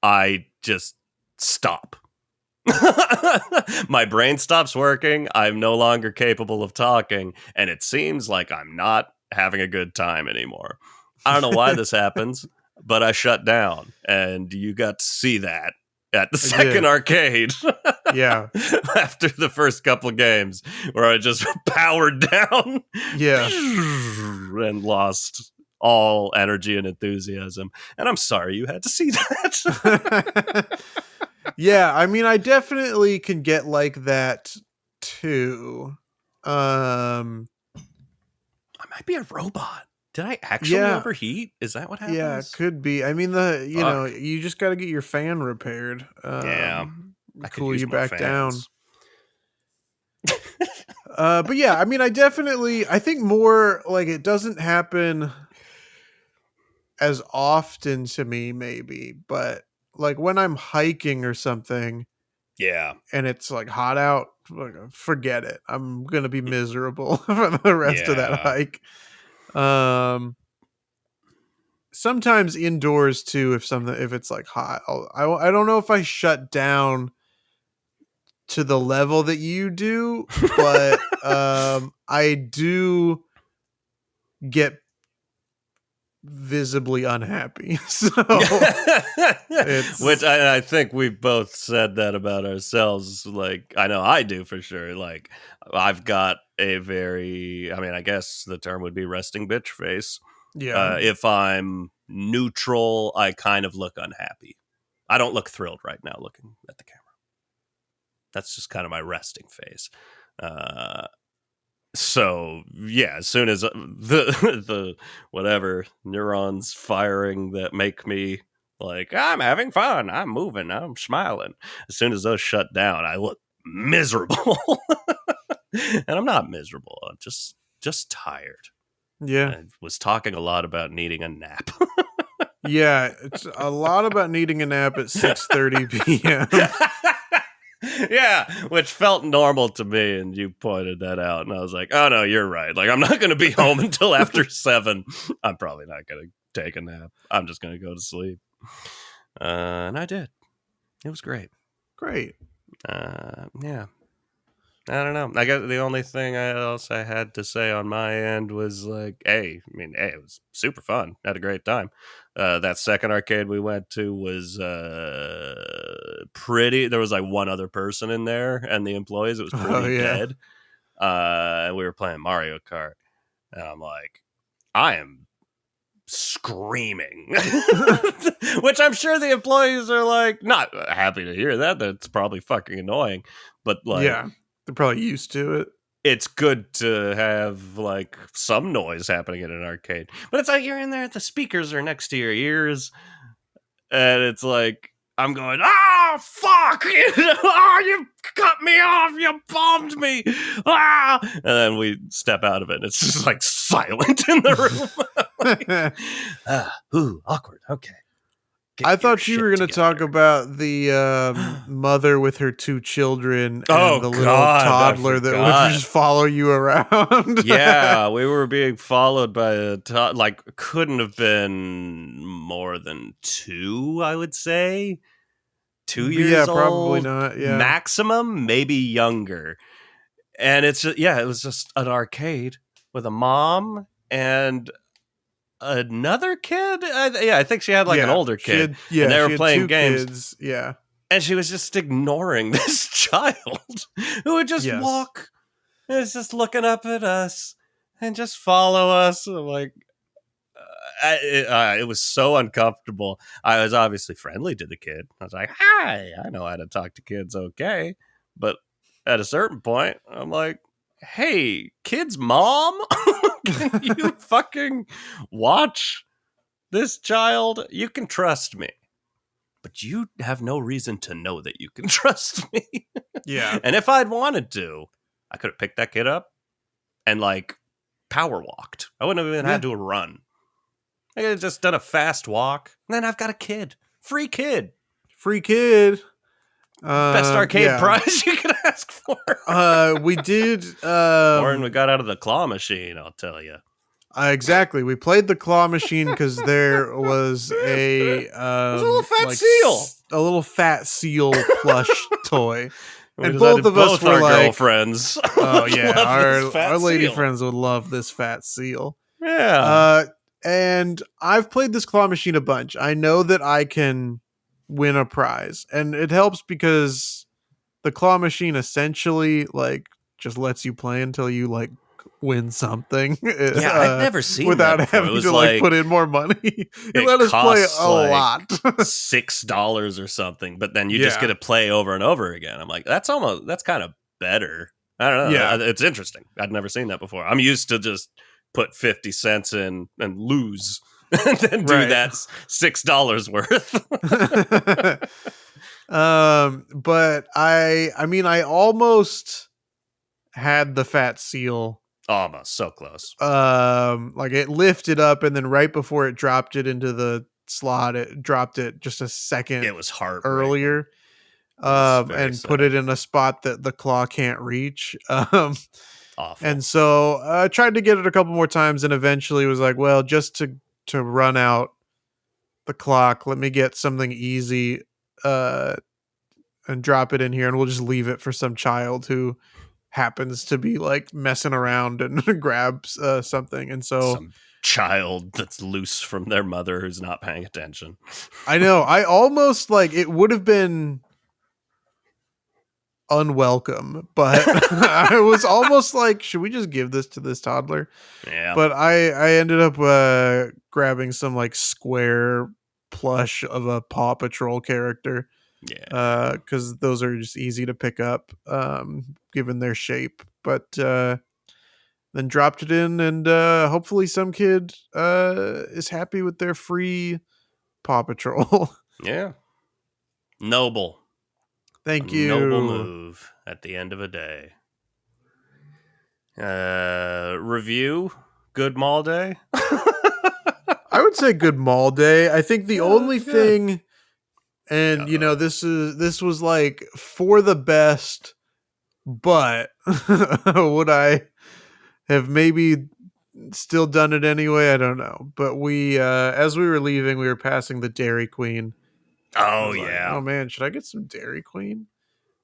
I just stop. My brain stops working. I'm no longer capable of talking. And it seems like I'm not having a good time anymore. I don't know why this happens, but I shut down. And you got to see that at the second arcade. Yeah. After the first couple of games where I just powered down. Yeah. And lost all energy and enthusiasm. And I'm sorry you had to see that. Yeah, I mean, I definitely can get like that too. I might be a robot. Did I actually overheat? Is that what happens? Yeah, it could be. I mean, you just got to get your fan repaired. I cool you back down. But yeah, I mean, I think more like it doesn't happen as often to me, maybe, but like when I'm hiking or something, and it's like hot out, forget it. I'm gonna be miserable for the rest of that hike. Sometimes indoors too, if it's like hot, I don't know if I shut down to the level that you do, but I do get visibly unhappy. So which I think we both said that about ourselves. Like, I know I do for sure. Like, I've got a very, I mean, I guess the term would be resting bitch face. Yeah. If I'm neutral, I kind of look unhappy. I don't look thrilled right now looking at the camera. That's just kind of my resting face. So yeah, as soon as the whatever neurons firing that make me like, I'm having fun, I'm moving, I'm smiling. As soon as those shut down, I look miserable. And I'm not miserable. I'm just tired. Yeah. I was talking a lot about needing a nap. Yeah, it's a lot about needing a nap at 6:30 p.m. Yeah, which felt normal to me, and you pointed that out, and I was like, oh no, you're right. Like, I'm not going to be home until after 7. I'm probably not going to take a nap. I'm just going to go to sleep. And I did. It was great. Great. Yeah. I don't know. I guess the only thing else I had to say on my end was like, it was super fun. Had a great time. That second arcade we went to was pretty. There was like one other person in there, and the employees. It was pretty dead. And we were playing Mario Kart, and I'm like, I am screaming, which I'm sure the employees are like not happy to hear that. That's probably fucking annoying, but like, yeah. They're probably used to it. It's good to have like some noise happening in an arcade, but it's like you're in there, the speakers are next to your ears, and it's like I'm going, oh, fuck, oh, you cut me off, you bombed me, ah, and then we step out of it, and it's just like silent in the room. Like, ooh, awkward, okay. I Get your thought you were shit going to talk together. about the mother with her two children and Oh, the little God, I toddler that would forgot. just follow you around. Yeah, we were being followed by like, couldn't have been more than 2, I would say. 2 Yeah, years probably old, not. Yeah. maximum, maybe younger. And it's just, yeah, it was just an arcade with a mom and another kid. I think she had like an Yeah. older kid, and they were She had playing two games. kids. Yeah. And she was just ignoring this child who would just Yes. walk. And it's just looking up at us and just follow us. I'm like, it was so uncomfortable. I was obviously friendly to the kid. I was like, "Hi, I know how to talk to kids, okay." But at a certain point, I'm like, "Hey, kid's mom, can you fucking watch this child? You can trust me, but you have no reason to know that you can trust me." Yeah. And if I'd wanted to, I could have picked that kid up and like power walked. I wouldn't have even had to run. I could have just done a fast walk. And then I've got a kid. Free kid. Free kid. Best arcade Yeah. prize you could ask for. We did. More than we got out of the claw machine, I'll tell you. Exactly. We played the claw machine because there was a There's a little fat seal. A little fat seal plush toy. We And decided both of us were our like, girlfriends. "Oh yeah, love our lady seal. friends would love this fat seal." Yeah. And I've played this claw machine a bunch. I know that I can win a prize, and it helps because the claw machine essentially like just lets you play until you like win something. Yeah, I'd never seen without that before. It having was to like like put in more money. It it let us play costs a like lot. $6 or something, but then you just get to play over and over again. I'm like, that's kind of better. I don't know. Yeah. It's interesting. I'd never seen that before. I'm used to just put 50 cents in and lose and then do that $6 worth. But I mean, I almost had the fat seal. Almost so close. Like it lifted up, and then right before it dropped it into the slot, it dropped it just a second. It was hard earlier. And put it in a spot that the claw can't reach. Awful. And so I tried to get it a couple more times, and eventually was like, well, just to run out the clock, let me get something easy, and drop it in here, and we'll just leave it for some child who happens to be like messing around and grabs something. And so some child that's loose from their mother who's not paying attention. I know, I almost like it would have been unwelcome, but I was almost like, should we just give this to this toddler? Yeah. But I ended up grabbing some like square plush of a Paw Patrol character. Yeah. Because those are just easy to pick up, given their shape. But then dropped it in, and hopefully some kid is happy with their free Paw Patrol. Yeah. Noble. Thank you. Noble move at the end of a day. Review. Good mall day. I would say good mall day. I think the only thing, and you know, this was like for the best, but would I have maybe still done it anyway? I don't know. But we, as we were leaving, we were passing the Dairy Queen. Oh like, yeah. oh man, should I get some Dairy Queen?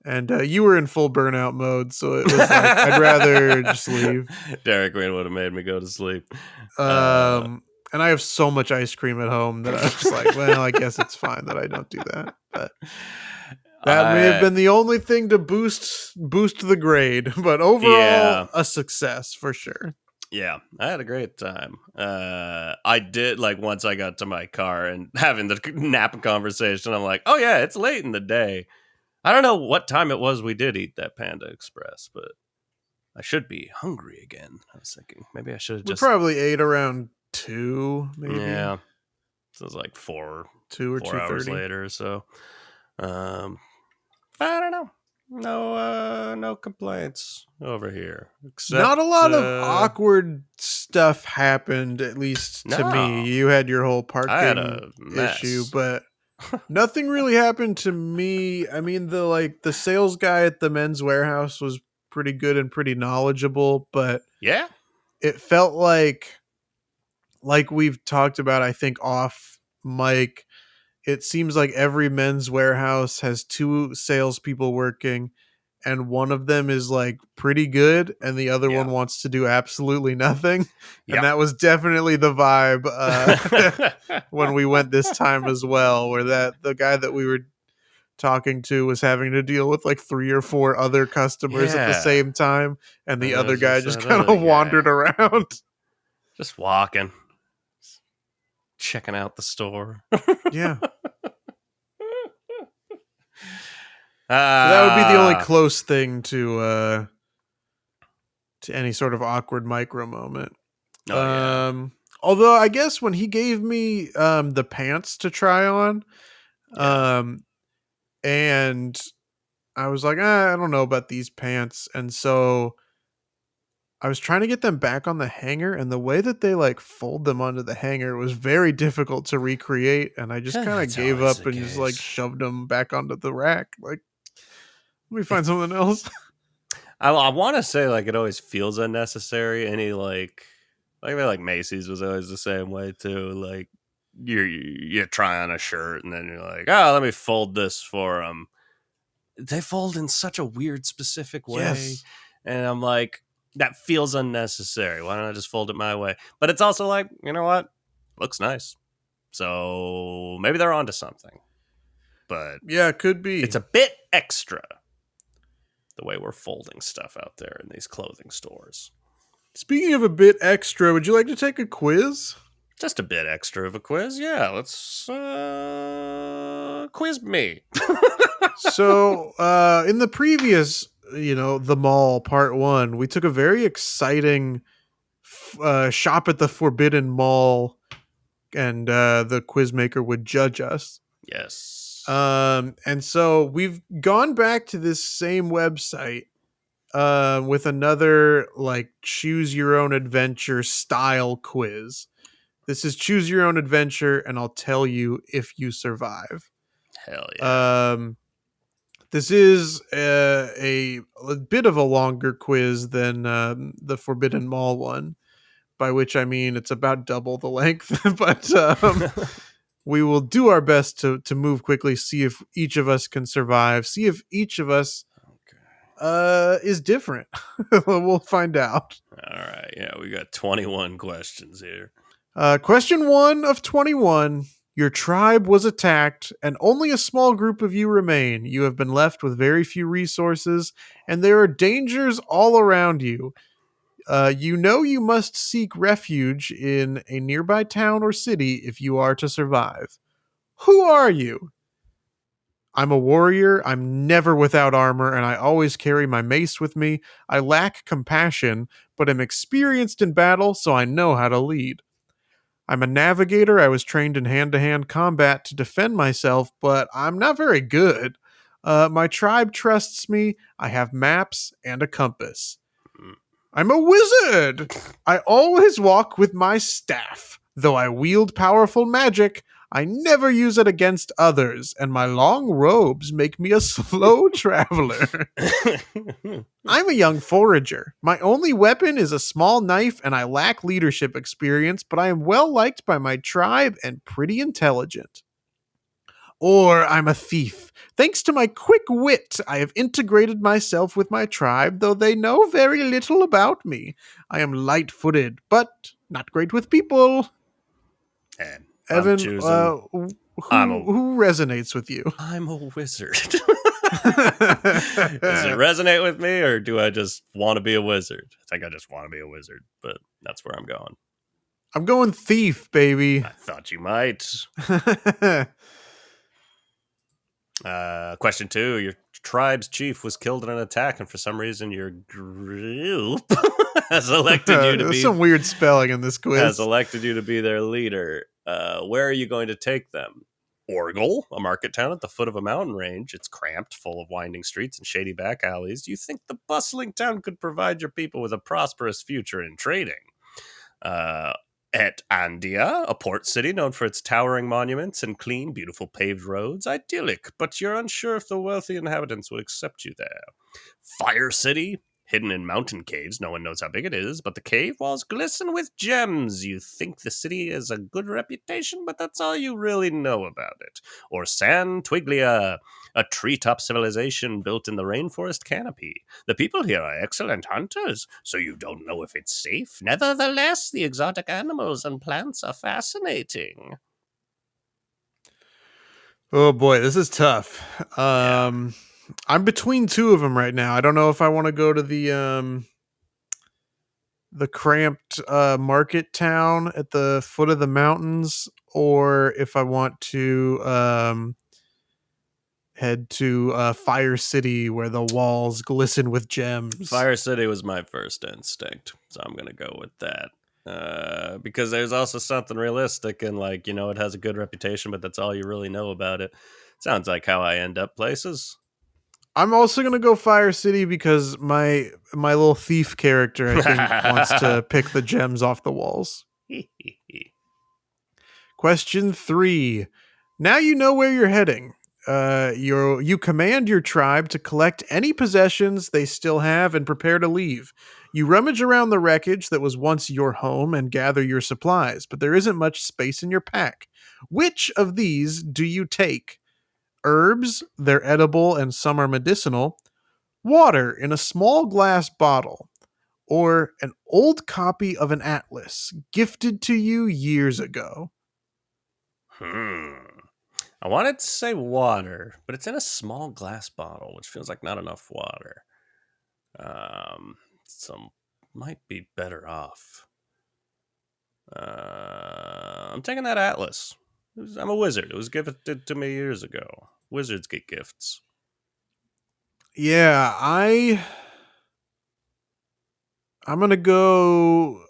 And you were in full burnout mode, so it was like I'd rather just leave. Dairy Queen would have made me go to sleep. And I have so much ice cream at home that I was just like, well, I guess it's fine that I don't do that. But that may have been the only thing to boost the grade, but overall, a success for sure. Yeah, I had a great time. I did, like, once I got to my car and having the nap conversation, I'm like, oh yeah, it's late in the day. I don't know what time it was we did eat that Panda Express, but I should be hungry again. I was thinking maybe I should have just... We probably ate around 2, maybe. Yeah. So it was like 2 or 2:30 hours later or so. Um, I don't know. No complaints over here. Not a Except, lot of awkward stuff happened, at least to me. no, You had your whole I had parking a issue, mess. but nothing really happened to me. I mean, the sales guy at the Men's Warehouse was pretty good and pretty knowledgeable, but Yeah, it felt like we've talked about, I think off mic, it seems like every Men's Warehouse has two salespeople working, and one of them is like pretty good, and the other yeah, one wants to do absolutely nothing. And yep. that was definitely the vibe when we went this time as well, where that the guy that we were talking to was having to deal with like three or four other customers at the Yeah, same time, and the and other there's guy just just that kind other of guy wandered around. just walking, checking out the store. Yeah. So that would be the only Ah, close thing to any sort of awkward micro moment. oh yeah, Although I guess when he gave me the pants to try on, yeah. um and I was like, I don't know about these pants. And so I was trying to get them back on the hanger, and the way that they like fold them onto the hanger was very difficult to recreate. And I just kind of That's gave always up the and just like case. shoved them back onto the rack. Like, let me find something else. I want to say like it always feels unnecessary. Any I feel like Macy's was always the same way too. Like you try on a shirt and then you're like, oh, let me fold this for them. They fold in such a weird, specific way, Yes. and I'm like, that feels unnecessary. Why don't I just fold it my way? But it's also like, you know what? Looks nice. So maybe they're onto something. But Yeah, it could it's be. a bit extra the way we're folding stuff out there in these clothing stores. Speaking of a bit extra, would you like to take a quiz? Just a bit extra of a quiz. Yeah, let's quiz me. So, in the previous, the mall part one, we took a very exciting shop at the Forbidden Mall, and the quiz maker would judge us. Yes. And so we've gone back to this same website with another like choose your own adventure style quiz. This is choose your own adventure, and I'll tell you if you survive. Hell yeah. Um, this is a bit of a longer quiz than the Forbidden Mall one, by which I mean it's about double the length. But we will do our best to move quickly, see if each of us can survive, see if each of us Okay. is different. We'll find out. All right. Yeah, we got 21 questions here. Question 1 of 21. Your tribe was attacked, and only a small group of you remain. You have been left with very few resources, and there are dangers all around you. You know you must seek refuge in a nearby town or city if you are to survive. Who are you? I'm a warrior. I'm never without armor, and I always carry my mace with me. I lack compassion, but am experienced in battle, so I know how to lead. I'm a navigator. I was trained in hand to hand combat to defend myself, but I'm not very good. My tribe trusts me. I have maps and a compass. Mm. I'm a wizard. I always walk with my staff. Though I wield powerful magic, I never use it against others, and my long robes make me a slow traveler. I'm a young forager. My only weapon is a small knife, and I lack leadership experience, but I am well liked by my tribe and pretty intelligent. Or I'm a thief. Thanks to my quick wit, I have integrated myself with my tribe, though they know very little about me. I am light footed, but not great with people. And I'm Evan, choosing. I'm a who resonates with you? I'm a wizard. Does it resonate with me, or do I just want to be a wizard? I think I just want to be a wizard, but that's where I'm going. I'm going thief, baby. I thought you might. Question 2. Your tribe's chief was killed in an attack, and for some reason your group has elected you to There's be some weird spelling in this quiz. their leader. Where are you going to take them? Orgel, a market town at the foot of a mountain range. It's cramped, full of winding streets and shady back alleys. You think the bustling town could provide your people with a prosperous future in trading. Uh, at Andia, a port city known for its towering monuments and clean, beautiful paved roads. Idyllic, but you're unsure if the wealthy inhabitants will accept you there. Fire City, hidden in mountain caves. No one knows how big it is, but the cave walls glisten with gems. You think the city has a good reputation, but that's all you really know about it. Or San Twiglia, a treetop civilization built in the rainforest canopy. The people here are excellent hunters, so you don't know if it's safe. Nevertheless, the exotic animals and plants are fascinating. Oh boy, this is tough. Yeah. I'm between two of them right now. I don't know if I want to go to the cramped market town at the foot of the mountains, or if I want to head to Fire City where the walls glisten with gems. Fire City was my first instinct, so I'm going to go with that. Because there's also something realistic and, like, it has a good reputation, but that's all you really know about it. Sounds like how I end up places. I'm also gonna go Fire City because my little thief character, I think, wants to pick the gems off the walls. Question 3. Now you know where you're heading. You command your tribe to collect any possessions they still have and prepare to leave. You rummage around the wreckage that was once your home and gather your supplies, but there isn't much space in your pack. Which of these do you take? Herbs, they're edible and some are medicinal. Water in a small glass bottle. Or an old copy of an atlas gifted to you years ago. I wanted to say water, but it's in a small glass bottle, which feels like not enough water. So might be better off. I'm taking that atlas. I'm a wizard. It was gifted to me years ago. Wizards get gifts. Yeah, I'm gonna go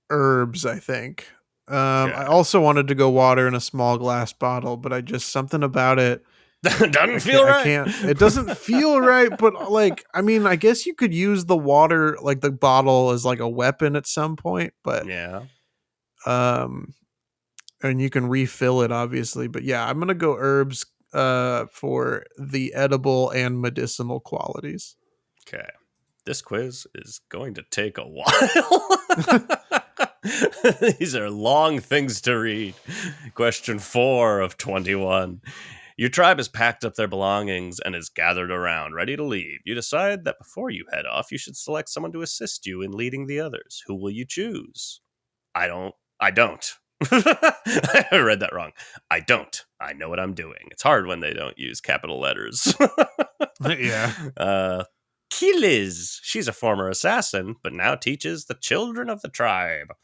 herbs, I think. Okay. I also wanted to go water in a small glass bottle, but I just something about it. Doesn't feel I right. can't. It doesn't feel right. But like, I mean, I guess you could use the water, like the bottle, as like a weapon at some point. But Yeah. um, and you can refill it, obviously. But yeah, I'm gonna go herbs. For the edible and medicinal qualities. Okay. This quiz is going to take a while. These are long things to read. Question 4 of 21. Your tribe has packed up their belongings and is gathered around, ready to leave. You decide that before you head off, you should select someone to assist you in leading the others. Who will you choose? I don't. I read that wrong. I don't. I know what I'm doing. It's hard when they don't use capital letters. Yeah. Kiliz. She's a former assassin, but now teaches the children of the tribe.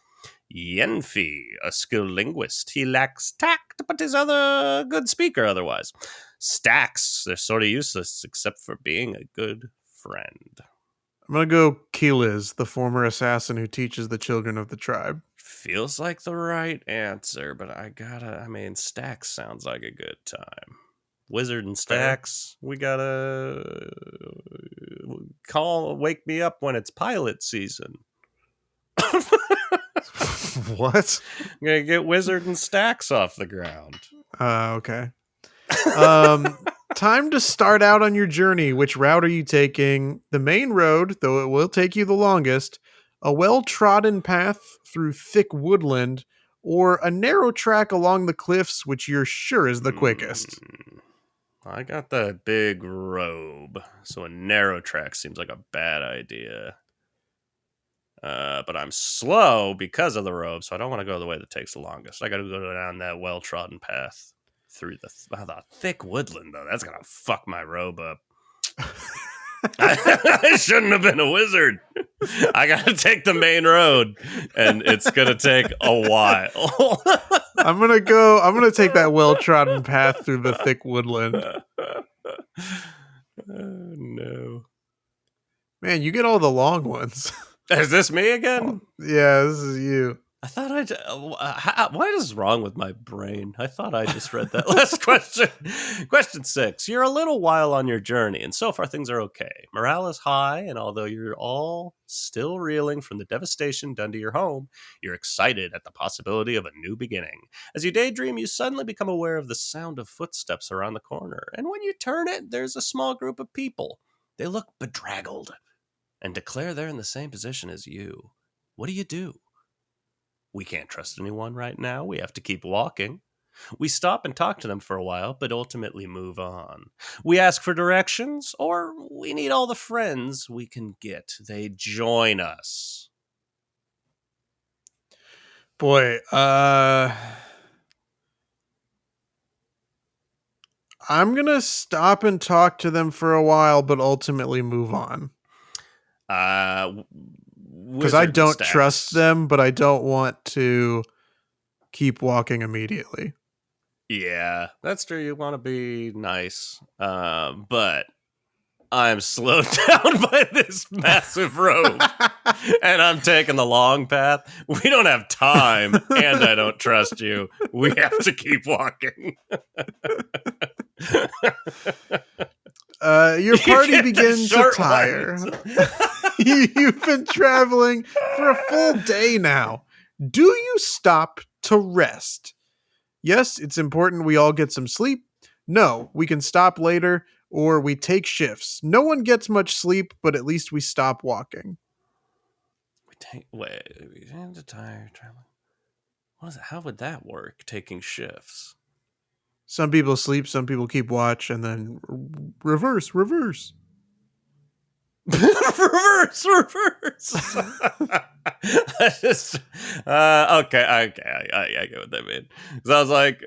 Yenfi, a skilled linguist. He lacks tact, but is a good speaker otherwise. Stacks, they're sort of useless except for being a good friend. I'm gonna go Keeliz, the former assassin who teaches the children of the tribe. Feels like the right answer, but Stacks sounds like a good time. Wizard and Stacks, we gotta wake me up when it's pilot season. What? I'm gonna get Wizard and Stacks off the ground. Okay. Time to start out on your journey. Which route are you taking? The main road, though it will take you the longest, a well-trodden path through thick woodland, or a narrow track along the cliffs, which you're sure is the quickest. I got the big robe, so a narrow track seems like a bad idea. But I'm slow because of the robe, so I don't want to go the way that takes the longest. I got to go down that well-trodden path through the thick woodland, though. That's gonna fuck my robe up. I shouldn't have been a wizard. I gotta take the main road, and it's gonna take a while. I'm gonna take that well-trodden path through the thick woodland. No. Man, you get all the long ones. Is this me again? Yeah, this is you. I thought what is wrong with my brain? I thought I just read that last question. Question 6. You're a little while on your journey, and so far things are okay. Morale is high, and although you're all still reeling from the devastation done to your home, you're excited at the possibility of a new beginning. As you daydream, you suddenly become aware of the sound of footsteps around the corner, and when you turn it, there's a small group of people. They look bedraggled and declare they're in the same position as you. What do you do? We can't trust anyone right now. We have to keep walking. We stop and talk to them for a while, but ultimately move on. We ask for directions, or we need all the friends we can get. They join us. Boy, I'm gonna stop and talk to them for a while, but ultimately move on. Because I Wizard don't status. trust them, but I don't want to keep walking immediately. Yeah, that's true. You want to be nice. But I'm slowed down by this massive rope. And I'm taking the long path. We don't have time, and I don't trust you. We have to keep walking. Your party begins to tire. You've been traveling for a full day now. Do you stop to rest? Yes, it's important we all get some sleep. No, we can stop later, or we take shifts. No one gets much sleep, but at least we stop walking. We have to tire traveling. What is it? How would that work? Taking shifts. Some people sleep, some people keep watch, and then reverse. reverse. I just okay. I get what that mean. So I was like,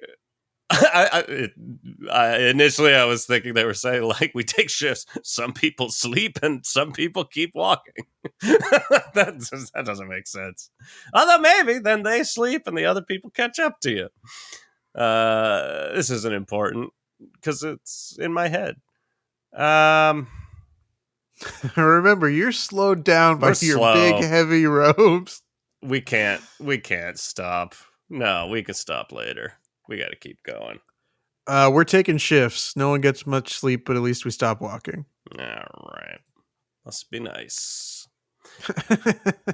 initially I was thinking they were saying like we take shifts. Some people sleep and some people keep walking. that doesn't make sense. Although maybe then they sleep and the other people catch up to you. This isn't important because it's in my head. Remember, you're slowed down by your big, heavy robes. We can't stop. No, we can stop later. We got to keep going. We're taking shifts. No one gets much sleep, but at least we stop walking. All right. Must be nice.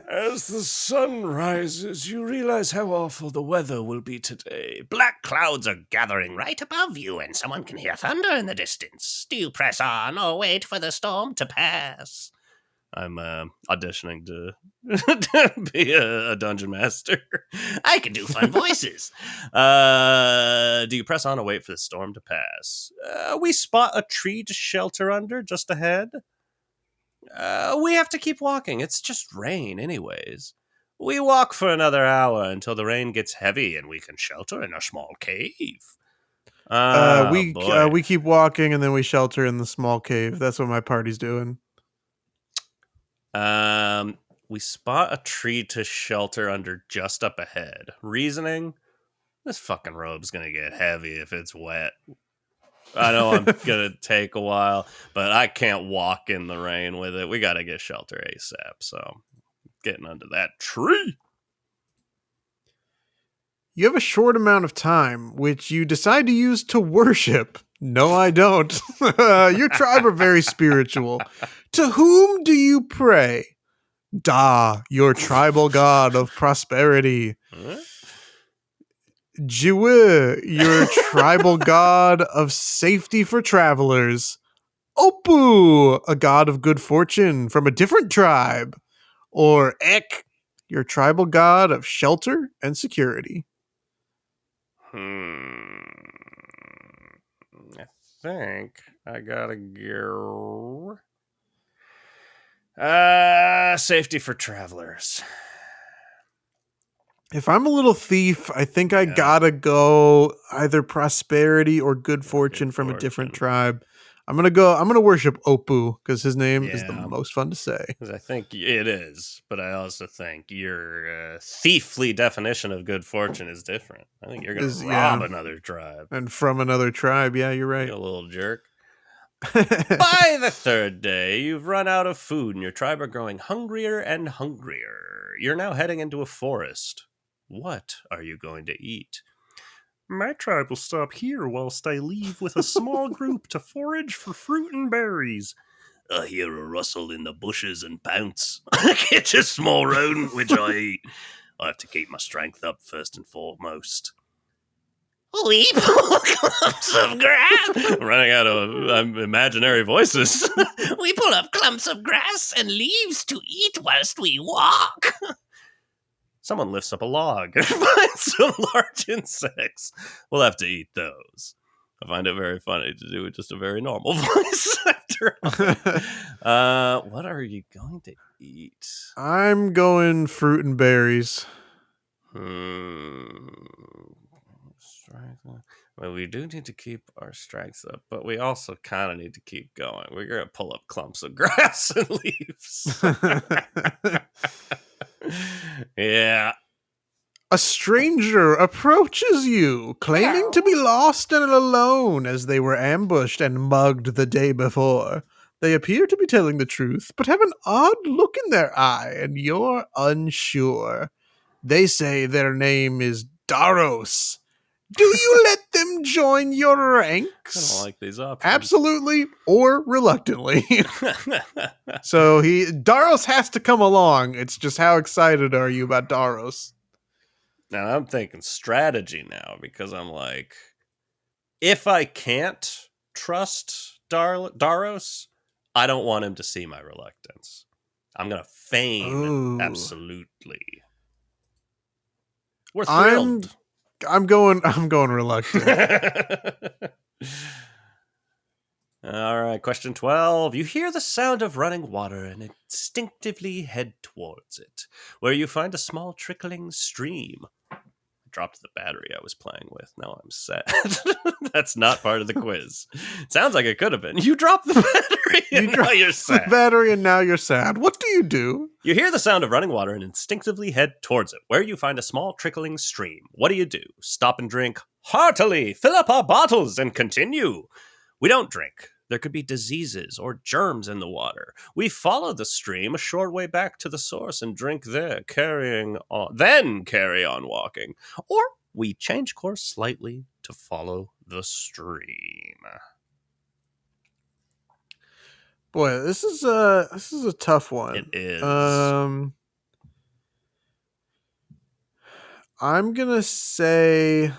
As the sun rises, you realize how awful the weather will be today. Black clouds are gathering right above you, and someone can hear thunder in the distance. Do you press on or wait for the storm to pass? I'm auditioning to be a dungeon master. I can do fun voices. Do you press on or wait for the storm to pass? We spot a tree to shelter under just ahead. We have to keep walking. It's just rain anyways. We walk for another hour until the rain gets heavy and we can shelter in a small cave. We keep walking and then we shelter in the small cave. That's what my party's doing. We spot a tree to shelter under just up ahead. Reasoning? This fucking robe's gonna get heavy if it's wet. I know I'm gonna take a while, but I can't walk in the rain with it. We gotta get shelter ASAP, so getting under that tree. You have a short amount of time, which you decide to use to worship. No, I don't. Your tribe are very spiritual. To whom do you pray? Da, your tribal god of prosperity. Huh? Jiwe, your tribal god of safety for travelers. Opu, a god of good fortune from a different tribe. Or Ek, your tribal god of shelter and security. I think I gotta go. Safety for travelers. If I'm a little thief, I think I gotta go either prosperity or good fortune from a different tribe. I'm gonna worship Opu because his name is the most fun to say. I think it is, but I also think your thiefly definition of good fortune is different. I think you're gonna rob another tribe. And from another tribe, yeah, you're right. You're a little jerk. By the third day, you've run out of food and your tribe are growing hungrier and hungrier. You're now heading into a forest. What are you going to eat? My tribe will stop here whilst I leave with a small group to forage for fruit and berries. I hear a rustle in the bushes and pounce. I catch a small rodent which I eat. I have to keep my strength up first and foremost. We pull clumps of grass. I'm running out of imaginary voices. We pull up clumps of grass and leaves to eat whilst we walk. Someone lifts up a log and finds some large insects. We'll have to eat those. I find it very funny to do just a very normal voice after all. What are you going to eat? I'm going fruit and berries. Well, we do need to keep our strength up, but we also kind of need to keep going. We're going to pull up clumps of grass and leaves. Yeah. A stranger approaches you, claiming to be lost and alone as they were ambushed and mugged the day before. They appear to be telling the truth, but have an odd look in their eye, and you're unsure. They say their name is Daros. Do you let them join your ranks? I don't like these options. Absolutely or reluctantly. So Daros has to come along. It's just how excited are you about Daros? Now I'm thinking strategy now, because I'm like, if I can't trust Daros, I don't want him to see my reluctance. I'm going to feign absolutely. We're thrilled. I'm going reluctant. All right, question 12. You hear the sound of running water and instinctively head towards it, where you find a small trickling stream. I dropped the battery I was playing with. Now I'm sad. That's not part of the quiz. Sounds like it could have been. You dropped the battery and now you're sad. The battery and now you're sad. What do you do? You hear the sound of running water and instinctively head towards it, where you find a small trickling stream. What do you do? Stop and drink heartily, fill up our bottles, and continue. We don't drink. There could be diseases or germs in the water. We follow the stream a short way back to the source and drink there, then carry on walking. Or we change course slightly to follow the stream. Boy, this is a tough one. It is. I'm gonna say,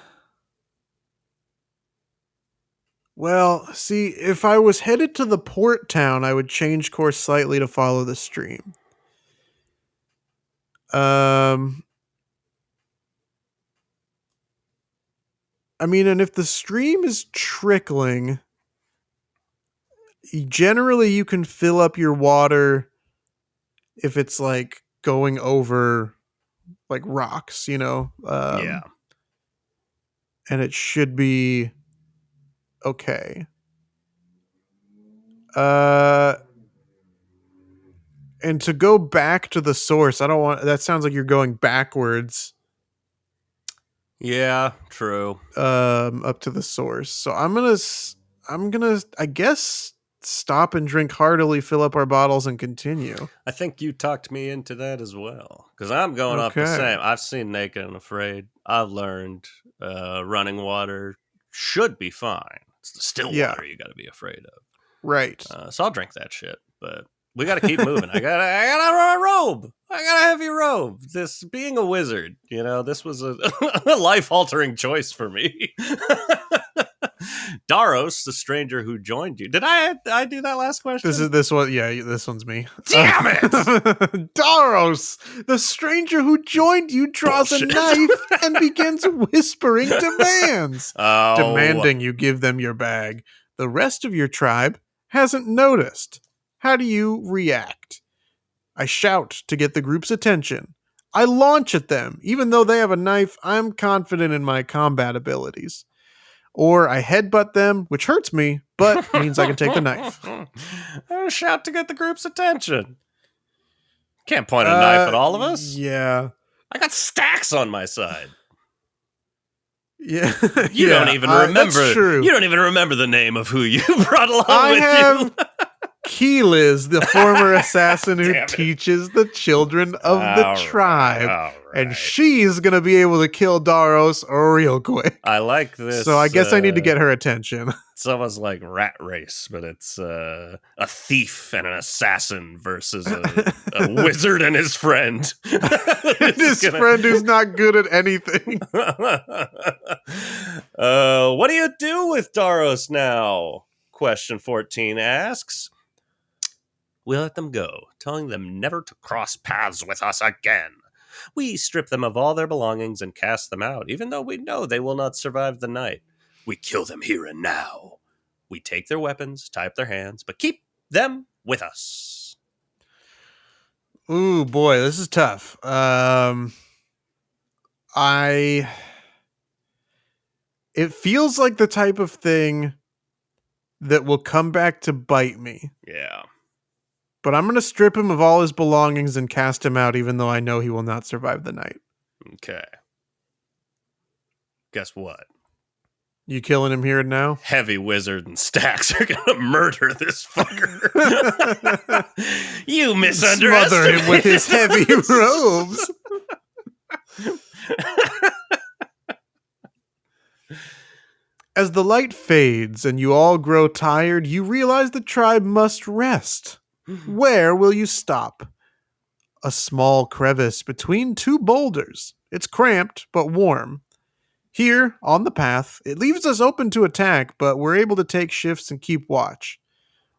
well, see, if I was headed to the port town, I would change course slightly to follow the stream. I mean, and if the stream is trickling, generally you can fill up your water if it's like going over like rocks, Yeah. And it should be okay. And to go back to the source, that sounds like you're going backwards. Yeah, true. Up to the source. So I'm gonna, I guess, stop and drink heartily, fill up our bottles, and continue. I think you talked me into that as well, because I'm going off the same. I've seen Naked and Afraid. I've learned running water should be fine. It's the still water you got to be afraid of. Right. So I'll drink that shit, but we got to keep moving. I got a robe. I got a heavy robe. This being a wizard, this was a life-altering choice for me. Daros, the stranger who joined you. Did I do that last question? This one. Yeah, this one's me. Damn it! Daros, the stranger who joined you, draws a knife and begins whispering demands. Demanding you give them your bag. The rest of your tribe hasn't noticed. How do you react? I shout to get the group's attention. I launch at them. Even though they have a knife, I'm confident in my combat abilities. Or I headbutt them, which hurts me, but means I can take the knife. I shout to get the group's attention. Can't point a knife at all of us. Yeah. I got stacks on my side. Yeah. You don't even remember. That's true. You don't even remember the name of who you brought along with you. Keeliz, the former assassin who Damn it. teaches the children of the All tribe. right. And she's going to be able to kill Daros real quick. I like this. So I guess I need to get her attention. It's almost like Rat Race, but it's a thief and an assassin versus a wizard and his friend. And his friend who's not good at anything. What do you do with Daros now? Question 14 asks. We let them go, telling them never to cross paths with us again. We strip them of all their belongings and cast them out, even though we know they will not survive the night. We kill them here and now. We take their weapons, tie up their hands, but keep them with us. Ooh, boy, this is tough. It feels like the type of thing that will come back to bite me. Yeah. But I'm going to strip him of all his belongings and cast him out, even though I know he will not survive the night. Okay. Guess what? You killing him here and now? Heavy Wizard and Stacks are going to murder this fucker. You misunderestimated. Smother him with his heavy robes. As the light fades and you all grow tired, you realize the tribe must rest. Where will you stop? A small crevice between two boulders. It's cramped, but warm. Here, on the path, it leaves us open to attack, but we're able to take shifts and keep watch.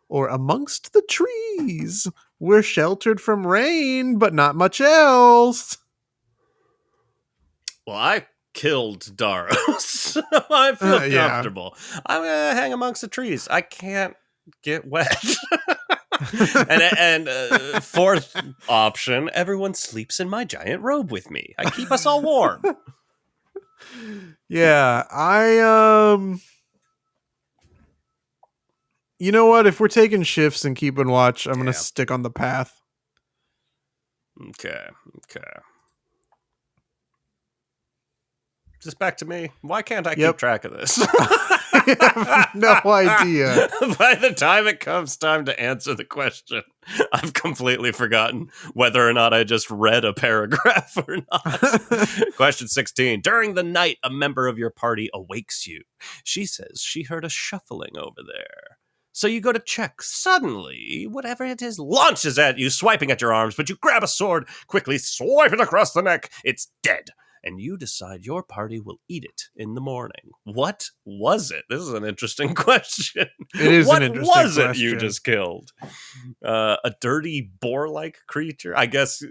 Or amongst the trees. We're sheltered from rain, but not much else. Well, I killed Daros, so I feel comfortable. I'm going to hang amongst the trees. I can't get wet. and fourth option, everyone sleeps in my giant robe with me. I keep us all warm. Yeah, you know what? If we're taking shifts and keeping watch, I'm going to stick on the path. Okay. Is this back to me? Why can't I keep track of this? I have no idea. By the time it comes time to answer the question, I've completely forgotten whether or not I just read a paragraph or not. Question 16. During the night, a member of your party awakes you. She says she heard a shuffling over there. So you go to check. Suddenly, whatever it is launches at you, swiping at your arms, but you grab a sword, quickly swipe it across the neck. It's dead. And you decide your party will eat it in the morning. What was it? This is an interesting question. It is an interesting question. What was it you just killed? A dirty boar-like creature? I guess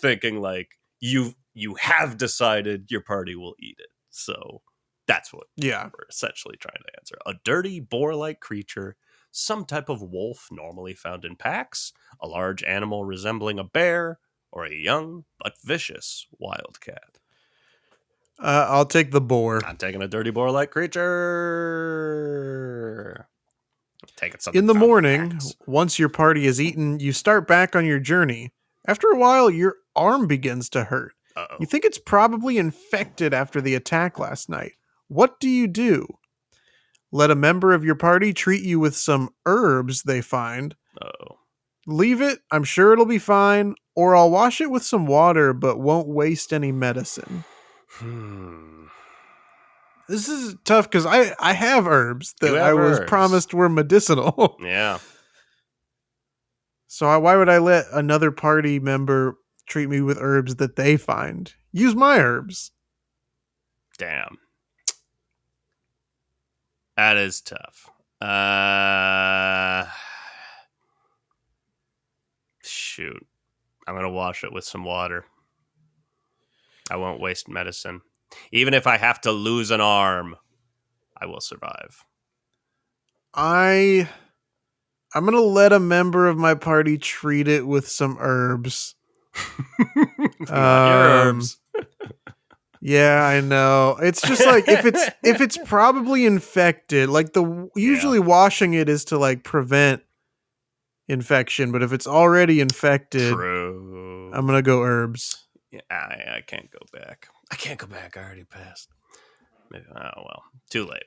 thinking like you have decided your party will eat it. So that's what we're essentially trying to answer. A dirty boar-like creature, some type of wolf normally found in packs, a large animal resembling a bear, or a young but vicious wildcat. I'll take the boar. I'm taking a dirty boar-like creature. I'm taking something. In the morning, once your party is eaten, you start back on your journey. After a while, your arm begins to hurt. Uh-oh. You think it's probably infected after the attack last night. What do? Let a member of your party treat you with some herbs they find. Uh-oh. Leave it, I'm sure it'll be fine, or I'll wash it with some water but won't waste any medicine. This is tough because I have herbs that I was promised were medicinal. Yeah. So why would I let another party member treat me with herbs that they find? Use my herbs. Damn. That is tough. Shoot. I'm going to wash it with some water. I won't waste medicine. Even if I have to lose an arm, I will survive. I'm going to let a member of my party treat it with some herbs. Not your herbs. Yeah, I know. It's just like if it's probably infected, like usually washing it is to like prevent infection, but if it's already infected, True. I'm going to go herbs. Yeah, I can't go back. I can't go back. I already passed. Maybe, oh, well. Too late.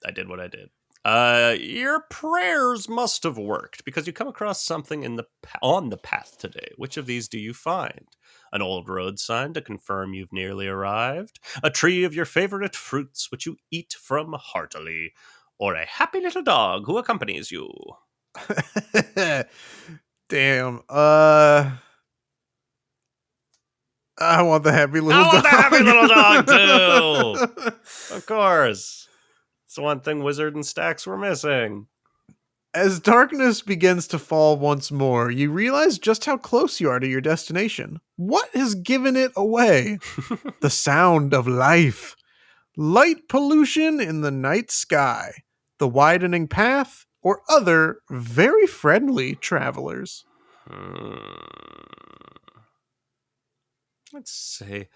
I did what I did. Your prayers must have worked because you come across something on the path today. Which of these do you find? An old road sign to confirm you've nearly arrived, a tree of your favorite fruits which you eat from heartily, or a happy little dog who accompanies you. Damn. I want the happy little I dog. want the happy little dog too. Of course. It's the one thing Wizard and Stacks were missing. As darkness begins to fall once more, you realize just how close you are to your destination. What has given it away? The sound of life. Light pollution in the night sky. The widening path, or other very friendly travelers. Let's say,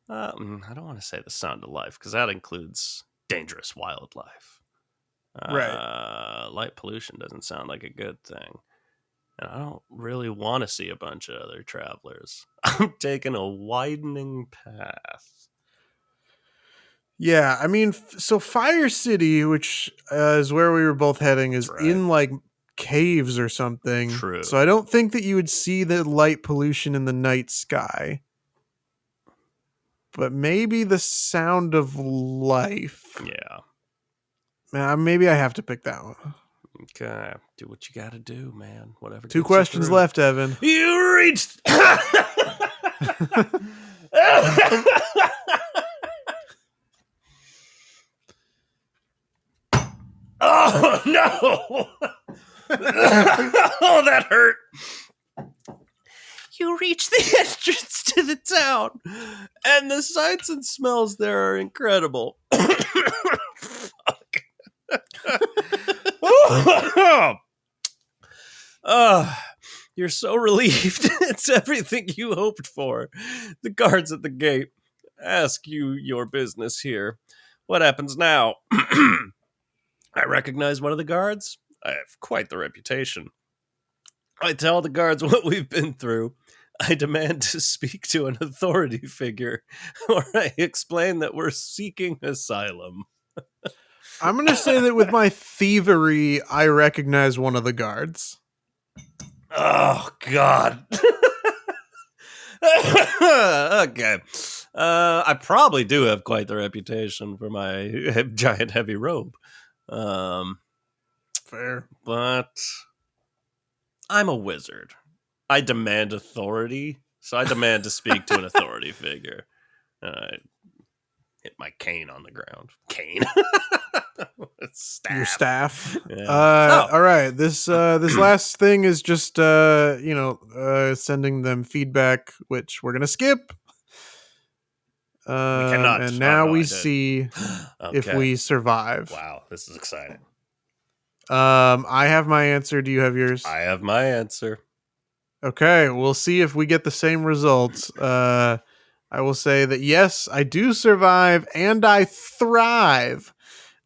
I don't want to say the sound of life because that includes dangerous wildlife. Right. Light pollution doesn't sound like a good thing. And I don't really want to see a bunch of other travelers. I'm taking a widening path. Yeah, I mean, so Fire City, which is where we were both heading, is Right. in like caves or something. True. So I don't think that you would see the light pollution in the night sky. But maybe the sound of life. Yeah. Maybe I have to pick that one. Okay. Do what you got to do, man. Whatever. 2 questions left, Evan. You reached. Oh, no. Oh, that hurt. You reach the entrance to the town, and the sights and smells there are incredible. Fuck. You're so relieved. It's everything you hoped for. The guards at the gate ask you your business here. What happens now? I recognize one of the guards. I have quite the reputation. I tell the guards what we've been through. I demand to speak to an authority figure, or I explain that we're seeking asylum. I'm going to say that with my thievery, I recognize one of the guards. Oh, God. Okay. I probably do have quite the reputation for my giant heavy robe. Fair. But I'm a wizard. I demand authority, so I demand to speak to an authority figure. Hit my cane on the ground. Cane? Staff. Your staff. Yeah. All right. This last thing is just sending them feedback, which we're gonna skip. We cannot. And now we I did. see Okay. if we survive. Wow, this is exciting. I have my answer. Do you have yours? I have my answer. Okay, we'll see if we get the same results. I will say that yes, I do survive and I thrive.